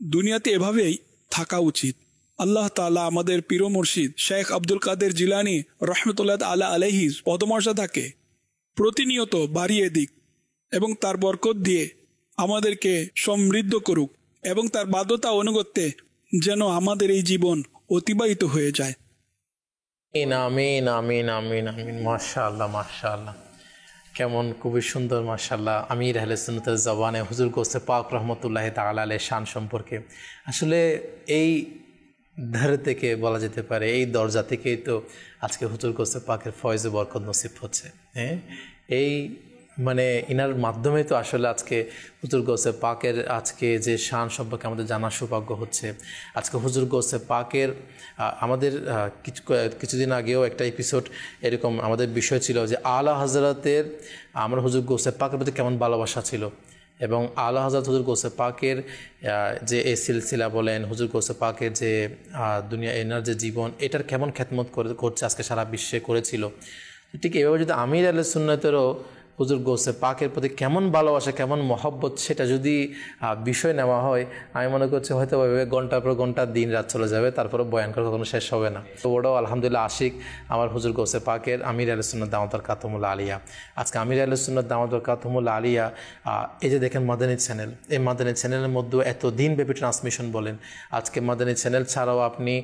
দুনিয়াতে এভাবেই থাকা উচিত। আল্লাহ তাআলা আমাদের পীর মুর্শিদ শেখ আব্দুল কাদের জিলানী রাহমাতুল্লাহ তাআলা আলাইহির পদমর্যাদাকে প্রতিনিয়ত বাড়িয়ে দিক এবং তার বরকত দিয়ে আমাদেরকে সমৃদ্ধ করুক এবং তার বাধ্যতা অনুগত্যে যেন আমাদের এই জীবন অতিবাহিত হয়ে যায়। আমিন আমিন আমিন আমিন। মাশাআল্লাহ মাশাআল্লাহ, কেমন খুবই সুন্দর মাশাআল্লাহ। আমির আহলে সুন্নাতের জবানে হুজুর গৌসে পাক রহমতুল্লাহি তাআলা আলাইহির শান সম্পর্কে আসলে এই ধার থেকে বলা যেতে পারে, এই দরজা থেকেই তো আজকে হুজুর গৌসে পাকের ফয়েজ বরকত নসিব হচ্ছে। হ্যাঁ, এই মানে ইনার মাধ্যমে তো আসলে আজকে হুজুর গৌসে পাকের আজকে যে শান সম্পর্কে আমাদের জানার সৌভাগ্য হচ্ছে। আজকে হুজুর গৌসে পাকের আমাদের কিছুদিন আগেও একটা এপিসোড এরকম আমাদের বিষয় ছিল যে আলা হযরতের আমরা হুজুর গৌসে পাকের প্রতি কেমন ভালোবাসা ছিল, এবং আলা হযরত হুজুর গৌসে পাকের যে এই সিলসিলা বলেন, হুজুর গৌসে পাকের যে দুনিয়া এনার যে জীবন, এটার কেমন খেদমত করছে আজকে সারা বিশ্বে করেছিল। ঠিক এভাবে যদি আমির আহলে সুন্নাতেরও হুজুর গৌসে পাকের প্রতি কেমন ভালোবাসা, কেমন মহব্বত, সেটা যদি বিষয় নেওয়া হয়, আমি মনে করছি হয়তো ঘন্টার পর ঘন্টা দিন রাত চলে যাবে, তারপরে বয়ান করা কখনো শেষ হবে না। তো ওটাও আলহামদুলিল্লাহ আশিক আমার হুজুর গৌসে পাকের আমির আহলে সুন্নাত দাওয়াতুল কাতমুল আলিয়া। আজকে আমির আহলে সুন্নাত দাওয়াতুল কাতমুল আলিয়া, এই যে দেখেন মাদানী চ্যানেল, এই মাদানী চ্যানেলের মধ্যে এত দিনব্যাপী ট্রান্সমিশন বলেন, আজকে মাদানী চ্যানেল ছাড়াও আপনি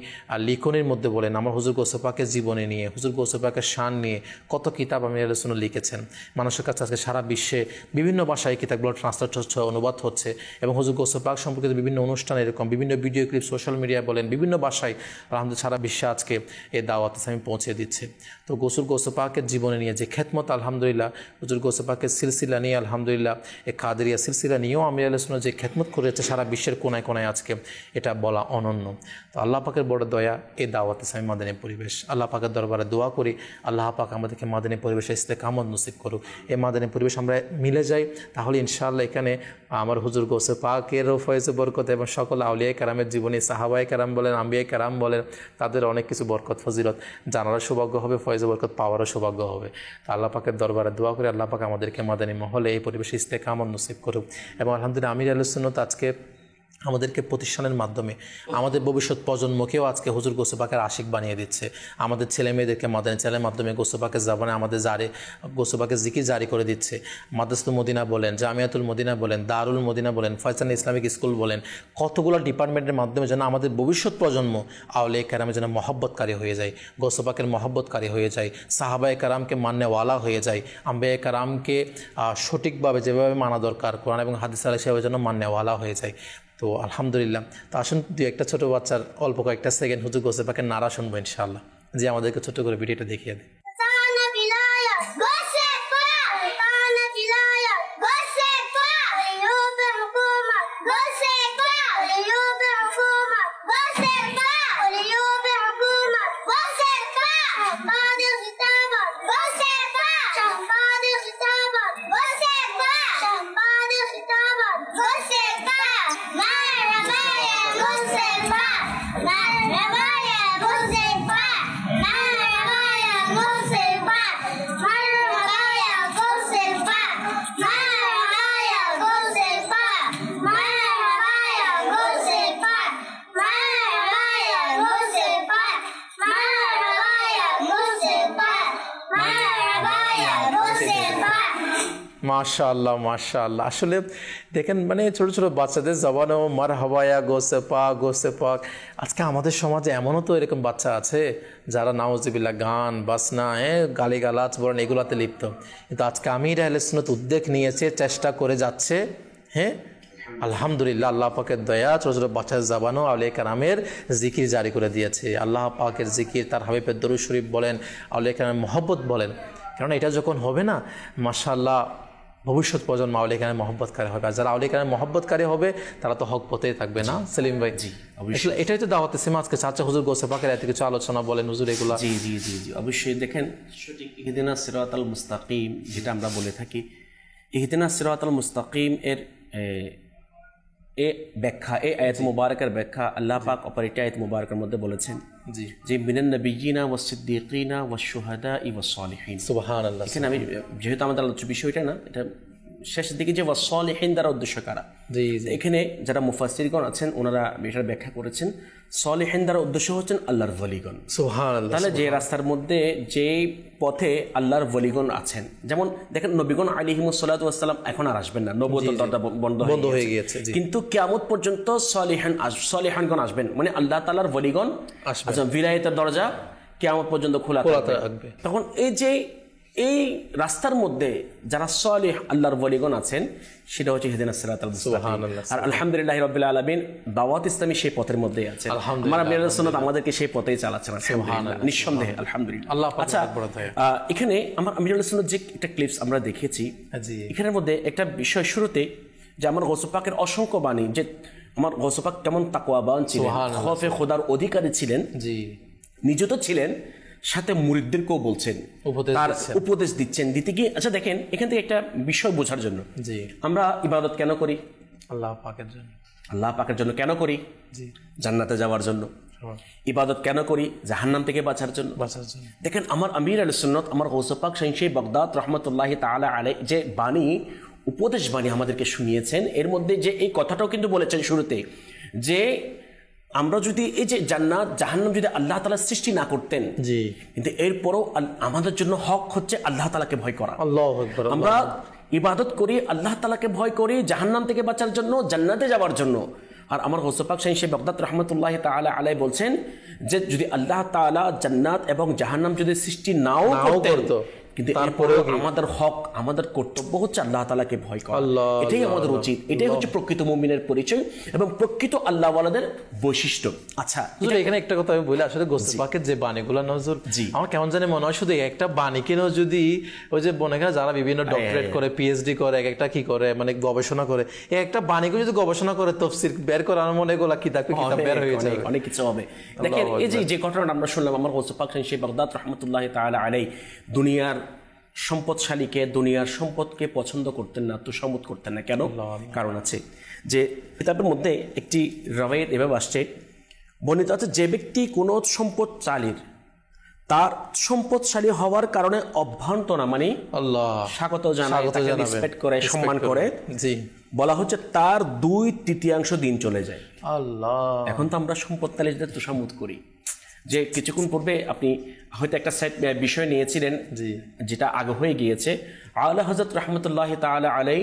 লিখনের মধ্যে বলেন আমার হুজুর গৌসে পাকের জীবনী নিয়ে, হুজুর গৌসে পাকের শান নিয়ে কত কিতাব আমির আহলে সুন্নাত লিখেছেন। মানুষের কাছে আজকে সারা বিশ্বে বিভিন্ন ভাষায় কিতাবগুলো ট্রান্সলেট হচ্ছে, অনুবাদ হচ্ছে, এবং হুজুর গৌসে পাক সম্পর্কিত বিভিন্ন অনুষ্ঠান, এরকম বিভিন্ন ভিডিও ক্লিপ সোশ্যাল মিডিয়ায় বলেন, বিভিন্ন ভাষায় আলহামদুলিল্লাহ সারা বিশ্বে আজকে এই দাওয়াত ইসলামী পৌঁছে দিচ্ছে। তো হুজুর গৌসে পাকের জীবনে নিয়ে যে খেদমত, আলহামদুলিল্লাহ হুজুর গৌসে পাকের সিলসিলা নিয়ে, আলহামদুলিল্লাহ এই কাদেরিয়া সিলসিলা নিয়েও আমির আহলে সুন্নাত যে খেদমত করেছে সারা বিশ্বের কোনায় কোনায়, আজকে এটা বলা অনন্য। তো আল্লাহ পাকের বড় দয়া এই দাওয়াত ইসলামী মাদানী পরিবেশ। আল্লাহ পাকের দরবারে দোয়া করি আল্লাহ পাক আমাদেরকে মাদানী পরিবেশে ইস্তেকামত নসিব করুক। এই মাদানী পরিবেশ আমরা মিলে যাই, তাহলে ইনশাআল্লাহ এখানে আমার হুজুর গৌসে পাকেরও ফয়েজ বরকত এবং সকল আউলিয়া কেরামের জীবনী, সাহাবায়ে কেরাম বলেন, আম্বিয়া কেরাম বলেন, তাদের অনেক কিছু বরকত ফজিলত জানারও সৌভাগ্য হবে, ফয়েজ বরকত পাওয়ারও সৌভাগ্য হবে। তো আল্লাহ পাকের দরবারে দোয়া করে আল্লাহ পাক আমাদেরকে মাদানী মহলে এই পরিবেশে ইস্তেকামত নসিব করুক। এবং আলহামদুলিল্লাহ আমির আহলে সুন্নাত আজকে আমাদেরকে প্রতিষ্ঠানের মাধ্যমে আমাদের ভবিষ্যৎ প্রজন্মকেও আজকে হুজুর গৌসে পাকের আশিক বানিয়ে দিচ্ছে। আমাদের ছেলে মেয়েদেরকে মাদানী চ্যানেলের মাধ্যমে গৌসে পাকের জাবানে আমাদের গৌসে পাকের জিকির জারি করে দিচ্ছে। মাদ্রাসাতুল মদিনা বলেন, জামিয়াতুল মদিনা বলেন, দারুল মদিনা বলেন, ফয়সাল ইসলামিক স্কুল বলেন, কতগুলো ডিপার্টমেন্টের মাধ্যমে যেন আমাদের ভবিষ্যৎ প্রজন্ম আউলিয়া কেরামের যেন মহব্বতকারী হয়ে যায়, গৌসে পাকের মহব্বতকারী হয়ে যায়, সাহাবায়ে কেরামকে মান্যওয়ালা হয়ে যায়, আম্বিয়া কেরামকে সঠিকভাবে যেভাবে মানা দরকার কোরআন এবং হাদিস সেভাবে যেন মান্যওয়ালা হয়ে যায়। তো আলহামদুলিল্লাহ। তো আসুন দুই একটা ছোটো বাচ্চার অল্প কয়েকটা সেকেন্ড হুজুর গৌসে পাকের নারা শুনবো ইনশাআল্লাহ, যে আমাদেরকে ছোটো করে ভিডিওটা দেখিয়ে দেয়। মাশাআল্লাহ মাশাআল্লাহ। আসলে দেখেন মানে ছোটো ছোটো বাচ্চাদের জবানেও মারহাবায়া গৌসে পাক। আজকে আমাদের সমাজে এমনও তো এরকম বাচ্চা আছে যারা নাউজুবিল্লাহ গান বাজনা গালিগালাজ বলেন এগুলাতে লিপ্ত, কিন্তু আজকে আমির আহলে সুন্নাত উদ্যোগ নিয়েছে, চেষ্টা করে যাচ্ছে। হ্যাঁ আলহামদুলিল্লাহ, আল্লাহ পাকের দয়া ছোটো ছোটো বাচ্চাদের জবানও আউলিয়া কেরামের জিকির জারি করে দিয়েছে। আল্লাহ পাকের জিকির, তার হাবিবের দরুদ শরীফ বলেন, আউলিয়া কেরামের মহব্বত বলেন, কারণ এটা যখন হবে না মাশাআল্লাহ ভবিষ্যৎ প্রজন্ম আউলিয়া কেরামের মহব্বতকারী হবে, আর যারা আউলিয়া কেরামের মহব্বতকারী হবে তারা তো হক পথেই থাকবে না। সেলিম ভাই, জি অবশ্যই এটাই তো দাওয়াত ইসলাম আজকে চাচা হুজুর গৌসে পাকের এত কিছু আলোচনা বলেন হুজুর এগুলা। জি জি জি জি অবশ্যই। দেখেন সঠিক ইহদিনাস সিরাতাল মুস্তাকিম যেটা আমরা বলে থাকি, ইহদিনাস সিরাতাল মুস্তাকিম এর ব্যাখ্যা, এই আয়াত মুবারকের ব্যাখ্যা আল্লাহ পাক অপর আয়াত মুবারকের মধ্যে বলেছেন যে মিনান নবিয়্যিনা ওয়াস সিদ্দীকিনা ওয়াশ শুহাদাই ওয়াস সালিহিন। সুবহানাল্লাহ। এখানে আমি যেহেতু আমাদের আলোচ্য বিষয়টা না, এটা শেষের দিকে যে ওয়াসলিহিন দ্বারা উদ্দেশ্য কারা, এখানে যারা মুফাসসিরগণ আছেন ওনারা এটার ব্যাখ্যা করেছেন সলিহিন দ্বারা উদ্দেশ্য হচ্ছেন আল্লাহর ওলিগণ। সুবহানাল্লাহ। তাহলে যে রাস্তার মধ্যে যে পথে আল্লাহর ওলিগণ আছেন, যেমন দেখেন নবীগণ আলাইহিমুস সালাতু ওয়াস সালাম এখন আর আসবেন না, নবুয়তের দরজা বন্ধ হয়ে গিয়েছে, কিন্তু কিয়ামত পর্যন্ত সলিহানগণ আসবেন, মানে আল্লাহ তাআলার ওলিগণ আসবেন, ভিলায়াতের দরজা কিয়ামত পর্যন্ত খোলা থাকবে। তখন এই রাস্তার মধ্যে যারা সলিহ আল্লাহর ওলিগণ আছেন সেটা হচ্ছে ইহদিনাস সিরাতাল মুস্তাকিম। আর আলহামদুলিল্লাহি রাব্বিল আলামিন দাওয়াত ইসলামী সেই পথের মধ্যেই আছে, আমরা আহলে সুন্নাত আমাদেরকে সেই পথেই চালাচ্ছেন সুবহানাল্লাহ, নিঃসন্দেহে আলহামদুলিল্লাহ। আচ্ছা, এখানে আমি আহলে সুন্নাত যে একটা ক্লিপস আমরা দেখেছি, এখানের মধ্যে একটা বিষয় শুরুতে যে আমার গৌস পাকের অসংখ্য বাণী, যে আমার গৌস পাক কেমন তাকওয়াবান ছিলেন, খৌফে খোদার অধিকারী ছিলেন, নিজে তো ছিলেন, সাথে মুরিদদেরকেও বলছেন, তার উপদেশ দিচ্ছেন, দিতে গিয়ে আচ্ছা দেখেন এখান থেকে একটা বিষয় বোঝার জন্য, আমরা ইবাদত কেন করি? আল্লাহ পাকের জন্য কেন করি? জান্নাতে যাওয়ার জন্য। ইবাদত কেন করি? জাহান্নাম থেকে বাঁচার জন্য। দেখেন আমার আমির আহলে সুন্নাত আমার গৌস পাক শাইখ বাগদাদ রাহমাতুল্লাহি তাআলা আলাইহি যে বাণী, উপদেশ বাণী আমাদেরকে শুনিয়েছেন, এর মধ্যে যে এই কথাটাও কিন্তু বলেছেন শুরুতে, যে আমরা যদি এই যে জান্নাত জাহান্নাম যদি আল্লাহ তাআলা সৃষ্টি না করতেন, কিন্তু এরপরও আমাদের জন্য হক হচ্ছে আল্লাহ তাআলাকে ভয় করা। আল্লাহু আকবার। আমরা ইবাদত করি, আল্লাহ তাআলাকে ভয় করি, জাহান্নাম থেকে বাঁচার জন্য, জান্নাতে যাওয়ার জন্য। আর আমার গৌস পাক শাইখ বাগদাদ রাহমাতুল্লাহি তাআলা আলাইহি বলছেন যে যদি আল্লাহ তাআলা জান্নাত এবং জাহান্নাম যদি সৃষ্টি নাও করতেন, কিন্তু তারপরেও আমাদের হক, আমাদের কর্তব্য হচ্ছে আল্লাহ তাআলাকে ভয় করা। এটাই আমাদের উচিত, এটাই হচ্ছে প্রকৃত মুমিনের পরিচয় এবং প্রকৃত আল্লাহওয়ালাদের বৈশিষ্ট্য। আচ্ছা, এখানে একটা কথা আমি বলি, আসলে গৌস পাকের যে বাণীগুলো নজর, আমার কেমন জানি মনে হয় শুধু একটা বাণী কেন যদি ওই যে বনেখা যারা বিভিন্ন ডক্টরেট করে, পিএইচডি করে, একটা কি করে, মানে গবেষণা করে, এই একটা বাণীকে যদি গবেষণা করে তাফসীর বের করে, আমার মনে এগুলা কিতাব বের হয়ে যাবে, অনেক কিছু হবে। দেখেন এই যে ঘটনাটা আমরা শুনলাম, আমার গৌস পাক শাইখ বাগদাদ রাহমাতুল্লাহি তাআলা আলাইহি দুনিয়ার সম্পদশালীকে, দুনিয়ার সম্পদকে পছন্দ করতেন না, তুষামত করতেন না। কেন? কারণ আছে যে কিতাবের মধ্যে একটি রাওয়ায়াত এভাবে আসছে, বর্ণিত আছে যে ব্যক্তি কোনো সম্পদশালীর তার সম্পদশালী হওয়ার কারণে অভ্যর্থনা মানে আল্লাহ স্বাগত জানায়, তাকে রেসপেক্ট করে, সম্মান করে, বলা হচ্ছে তার 2/3 দিন চলে যায়। আল্লাহ, এখন তো আমরা সম্পদশালীদের তুষামত করি। যে কিছুক্ষণ পূর্বে আপনি হয়তো একটা বিষয় নিয়েছিলেন যেটা আগে হয়ে গিয়েছে, আলা হযরত রাহমাতুল্লাহি তাআলা আলাইহি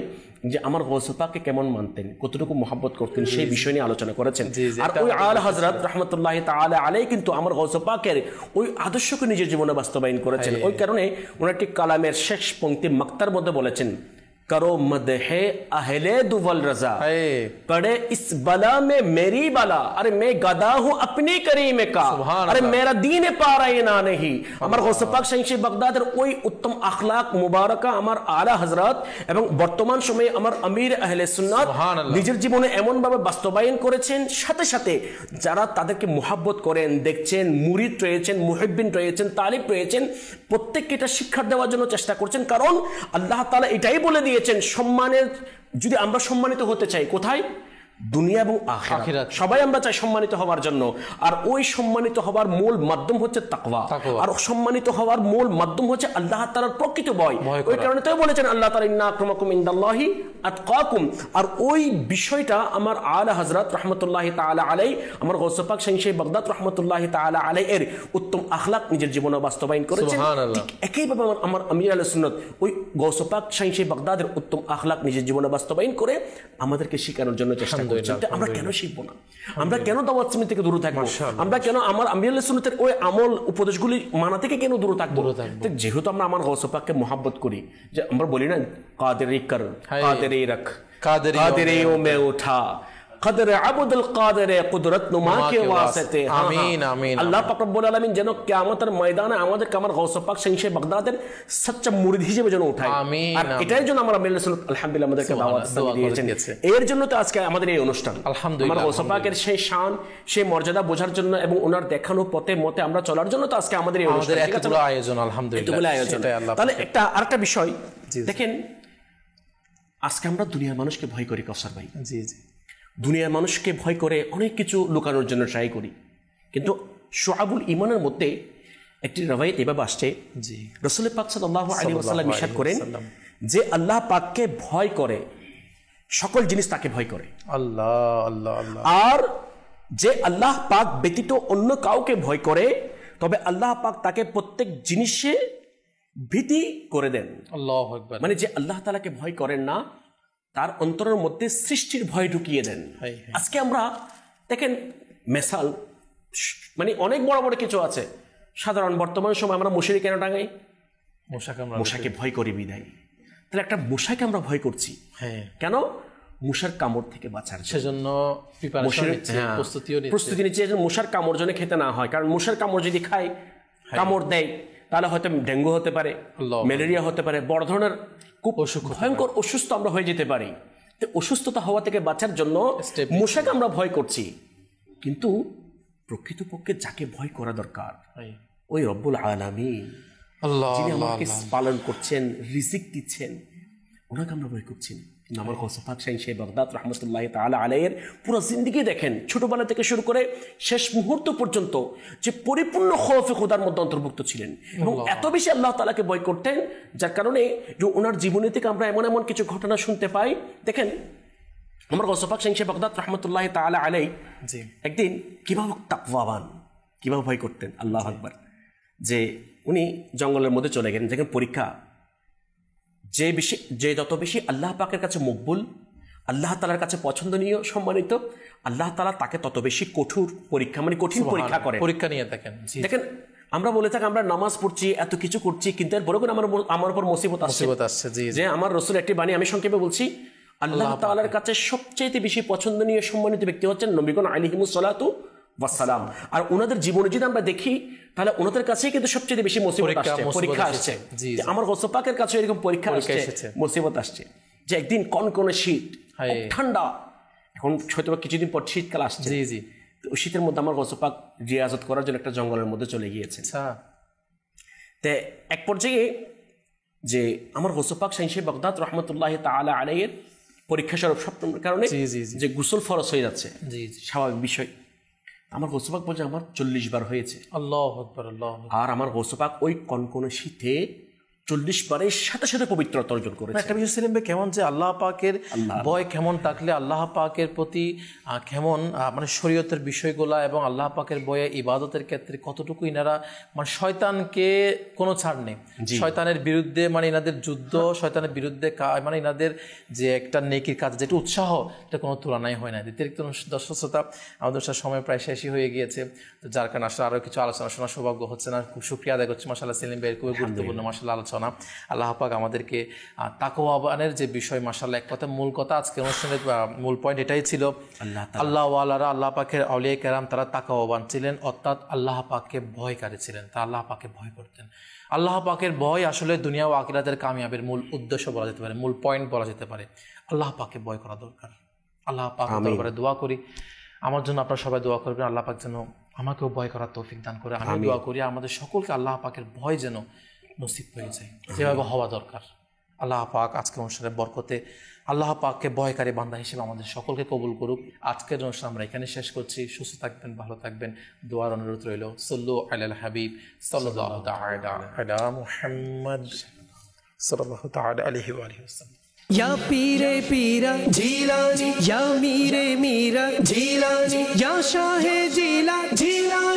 যে আমার গৌস পাককে কেমন মানতেন, কতটুকু মহব্বত করতেন, সেই বিষয় নিয়ে আলোচনা করেছেন। আর ওই আলা হযরত রাহমাতুল্লাহি তাআলা আলাইহি কিন্তু আমার গৌস পাকের ওই আদর্শকে নিজের জীবনে বাস্তবায়ন করেছেন। ওই কারণে ওনার একটি কালামের শেষ পংক্তি মাক্তার মধ্যে বলেছেন, करो मदहे अहले दुवल रजा पड़े इस बला में मेरी बला, अरे मैं गदा हूं अपनी करीम का, अरे मेरा दीन पारा ना नहीं। আমার গৌস পাক শাইখ বাগদাদের ওই উত্তম আখলাক মুবারাকা আমার আলা হযরত এবং বর্তমান সময়ে আমার আমির আহলে সুন্নাত নিজের জীবনে এমন ভাবে বাস্তবায়ন করেছেন, সাথে সাথে যারা তাদেরকে মুহাব্বত করেন, দেখছেন, মুরিদ রয়েছেন, মুহিব্বিন রয়েছেন, তালিব রয়েছেন, প্রত্যেককে এটা শিক্ষা দেওয়ার জন্য চেষ্টা করছেন। কারণ আল্লাহ তাআলা এটাই বলে দিয়েছেন, সম্মানের যদি আমরা সম্মানিত হতে চাই, কোথায়? দুনিয়া এবং আখিরাত। সবাই আমরা চাই সম্মানিত হওয়ার জন্য, আর ওই সম্মানিত হওয়ার মূল মাধ্যম হচ্ছে তাকওয়া, আর সম্মানিত হওয়ার মূল মাধ্যম হচ্ছে আল্লাহ তাআলার প্রকৃত ভয়। ওই কারণে তাই বলেছেন আল্লাহ তাআলা ইন্না আকরামাকুম ইনদাল্লাহি আতকাকুম। আর ওই বিষয়টা আমার আলা হযরত রাহমাতুল্লাহি তাআলা আলাইহি আমার গৌস পাক শাইখ বাগদাদ রাহমাতুল্লাহি তাআলা আলাইহি এর উত্তম আখলাক নিজের জীবনে বাস্তবায়ন করেছেন। ঠিক একইভাবে আমার আমির আহলে সুন্নাত ওই গৌস পাক শাইখ বাগদাদের উত্তম আখলাক নিজের জীবনে বাস্তবায়ন করে আমাদেরকে শেখানোর জন্য চেষ্টা করছেন। আমরা কেন শিখবো না? আমরা কেন দাওয়াত ইসলাম থেকে দূরে থাকবো? আমরা কেন আমার আমির আহলে সুন্নাতের ওই আমল উপদেশগুলি মানা থেকে কেন দূরে থাকবো? যেহেতু আমরা আমার গৌস পাককে মহব্বত করি, যে আমরা বলি না কাদেরি কর, কাদেরি রাখ, কাদেরি ও মে উঠা, কদর আবদুল কাদের কুদরত নুমা কে ওয়াসিতে। আমিন আমিন। আল্লাহ পাক রব্বুল আলামিন যেন কিয়ামতের ময়দানে আমাদেরকে আমার গৌস পাক শাইখ বাগদাদের সচ্চা মুরিদ হিসেবে যেন উঠায়। আমিন। আর এটাই জন্য আমরা আমির রাসূল আলহামদুলিল্লাহ আমাদেরকে দাওয়াত দিয়েছেন। এর জন্য তো আজকে আমাদের এই অনুষ্ঠান। আলহামদুলিল্লাহ। আমার গৌস পাকের সেই শান, সেই মর্যাদা বোঝার জন্য এবং ওনার দেখানো পথে মতে আমরা চলার জন্য তো আজকে আমাদের এই অনুষ্ঠান, এতগুলো আয়োজন। আলহামদুলিল্লাহ, এতগুলো আয়োজন। তাহলে আরেকটা বিষয় দেখেন, আজকে আমরা দুনিয়ার মানুষকে ভয় করি কওসার ভাই। জি জি, দুনিয়ার মানুষকে ভয় করে অনেক কিছু লুকানোর জন্য ট্রাই করি, কিন্তু শুআবুল ঈমানের মধ্যে একটি রাওয়ায়াত এভাবে আসছে, রাসূল পাক সাল্লাল্লাহু আলাইহি ওয়াসাল্লাম ইরশাদ করেন যে আল্লাহ পাককে ভয় করে সকল জিনিস তাকে ভয় করে, আল্লাহ আল্লাহ আল্লাহ। আর যে আল্লাহ পাক ব্যতীত অন্য কাউকে ভয় করে তবে আল্লাহ পাক তাকে প্রত্যেক জিনিসে ভীতি করে দেন। আল্লাহু আকবার। মানে যে আল্লাহ তাআলাকে ভয় করেন না তার অন্তরের মধ্যে সৃষ্টির ভয় ঢুকিয়ে দেন। আজকে আমরা দেখেন মেসাল, মানে অনেক বড় বড় কিছু আছে। সাধারণ বর্তমান সময় আমরা মশারি কেন টাঙাই? মশাকে ভয় করি বিদায়। তাহলে একটা মশাকে আমরা ভয় করছি কেন? মশার কামড় থেকে বাঁচার সেজন্য প্রস্তুতি নিচ্ছে মশার কামড় যেন খেতে না হয়। কারণ মশার কামড় যদি খায়, কামড় দেয়, তাহলে হয়তো ডেঙ্গু হতে পারে, ম্যালেরিয়া হতে পারে, বড় ধরনের খুব ভয়ঙ্কর অসুস্থ আমরা হয়ে যেতে পারি। তো অসুস্থতা হওয়া থেকে বাঁচার জন্য মশাকে আমরা ভয় করছি, কিন্তু প্রকৃতপক্ষে যাকে ভয় করা দরকার ওই রব্বুল আলামিন, যিনি আমাকে পালন করছেন, রিজিক দিচ্ছেন, ওনাকে আমরা ভয় করছি না। আমার হোসফাক শাইন শেখ বাগদাদ রহমতুল্লাহ তাআলা আলাইহির পুরো জিন্দেগি দেখেন, ছোটবেলা থেকে শুরু করে শেষ মুহূর্ত পর্যন্ত যে পরিপূর্ণ খৌফে খোদার মধ্যে অন্তর্ভুক্ত ছিলেন এবং এত বেশি আল্লাহ তাআলাকে ভয় করতেন, যার কারণে যে ওনার জীবনী থেকে আমরা এমন এমন কিছু ঘটনা শুনতে পাই। দেখেন আমার হোসফাক শাইন শেখ বাগদাদ রহমতুল্লাহ তাআলা আলাইহি একদিন কিভাবে তাকওয়াবান, কিভাবে ভয় করতেন, আল্লাহু আকবার। যে উনি জঙ্গলের মধ্যে চলে গেলেন, দেখেন পরীক্ষা, যে যত বেশি আল্লাহ পাকের কাছে মকবুল, আল্লাহ তাআলার কাছে পছন্দনীয়, সম্মানিত, আল্লাহ তাআলা তাকে তত বেশি কঠোর পরীক্ষা, মানে কঠিন পরীক্ষা করে, পরীক্ষা নিয়ে থাকেন। দেখেন আমরা বলে থাকি আমরা নামাজ পড়ছি, এত কিছু করছি, কিন্তু এর বড় করে আমার উপর মুসিবত আসছে। যে আমার রাসূল একটি বাণী আমি সংক্ষেপে বলছি, আল্লাহ তাআলার কাছে সবচেয়ে বেশি পছন্দনীয় সম্মানিত ব্যক্তি হচ্ছেন নবীগণ আলাইহিমুস সালাতু ওয়াস সালাম। আর ওনাদের জীবনে যদি আমরা দেখি তাহলে ওনাদের কাছেই কিন্তু সবচেয়ে বেশি মুসিবত আসছে, পরীক্ষা আসছে। আমার গৌস পাকের কাছে এরকম পরীক্ষা আসছে, মুসিবত আসছে। যে একদিন কনকনে শীত, ঠান্ডা, এখন হয়তো কিছুদিন পর শীতকাল আসছে, ওই শীতের মধ্যে আমার গৌস পাক রিয়াজত করার জন্য একটা জঙ্গলের মধ্যে চলে গিয়েছে। তে এক পর্যায়ে যে আমার গৌস পাক শাইন শেখ বাগদাদ রহমতুল্লাহ তাআলা আলাইহির পরীক্ষা স্বরূপ স্বপ্নের কারণে যে গোসল ফরজ হয়ে যাচ্ছে, স্বাভাবিক বিষয়। আমার গৌস পাক বলছে আমার 40 বার হয়েছে। আল্লাহু আকবার, আল্লাহু আকবার। আর আমার গৌস পাক ওই কনকনে শীতে 40 বারের সাথে সাথে পবিত্রতা অর্জন করেছে। একটা বিষয় সেলিম ভাই, কেমন যে আল্লাহ পাকের ভয় কেমন থাকলে আল্লাহ পাকের প্রতি কেমন মানে শরীয়তের বিষয়গুলা এবং আল্লাহ পাকের ভয়ে ইবাদতের ক্ষেত্রে কতটুকু ইনারা মানে শয়তানকে কোনো ছাড় নেই, শয়তানের বিরুদ্ধে মানে ইনাদের যুদ্ধ, শয়তানের বিরুদ্ধে মানে ইনাদের যে একটা নেকির কাজ, যেটা উৎসাহ, এটা কোনো তুলনাই হয় না। অতিরিক্ত দর্শক শ্রোতা, আমাদের সময় প্রায় শেষই হয়ে গিয়েছে, তো যার কারণে আসলে আরও কিছু আলোচনা শোনার সৌভাগ্য হচ্ছে না। খুব শুকরিয়া আদায় করছি মাশাআল্লাহ সেলিম ভাইয়ের, খুবই গুরুত্বপূর্ণ মাশাআল্লাহ আলোচনা। আল্লাহ পাক আমাদেরকে তাকওয়াবানের যে বিষয়, মাশাআল্লাহ এক কথা মূল কথা আজকে অনুষ্ঠানের মূল পয়েন্ট এটাই ছিল, আল্লাহ ওয়ালারা, আল্লাহ পাকের আউলিয়া কেরাম তারা তাকওয়াবান ছিলেন, অর্থাৎ আল্লাহ পাককে ভয়কারী ছিলেন, তারা আল্লাহ পাককে ভয় করতেন। আল্লাহ পাকের ভয় আসলে দুনিয়া ও আখিরাতের কামিয়াবের মূল উদ্দেশ্য বলা যেতে পারে, মূল পয়েন্ট বলা যেতে পারে। আল্লাহ পাককে ভয় করা দরকার। আল্লাহ পাকের দরবারে দোয়া করি, আমার জন্য আপনারা সবাই দোয়া করবেন, আল্লাহ পাক যেন আমাকেও ভয় করার তৌফিক দান করে। আমি দোয়া করি আমাদের সকলকে আল্লাহ পাকের ভয় যেন নসিব হয়ে যায়, যেভাবে হওয়া দরকার। আল্লাহ পাক আজকের অনুষ্ঠানের বরকতে আল্লাহ পাককে ভয়কারী বান্দা হিসেবে আমাদের সকলকে কবুল করুক। আজকের অনুষ্ঠান আমরা এখানে শেষ করছি। সুস্থ থাকবেন, ভালো থাকবেন, দোয়ার অনুরোধ রইল। সাল্লু আলাল হাবিব সাল্লাল্লাহু তাআলা আলা মুহাম্মদ সাল্লাল্লাহু তাআলা আলাইহি ওয়া আলিহি ওয়াসাল্লাম। या पीरे पीरा जीलानी, या मीरे मीरा जीलानी, या शाहे जीला जीलानी।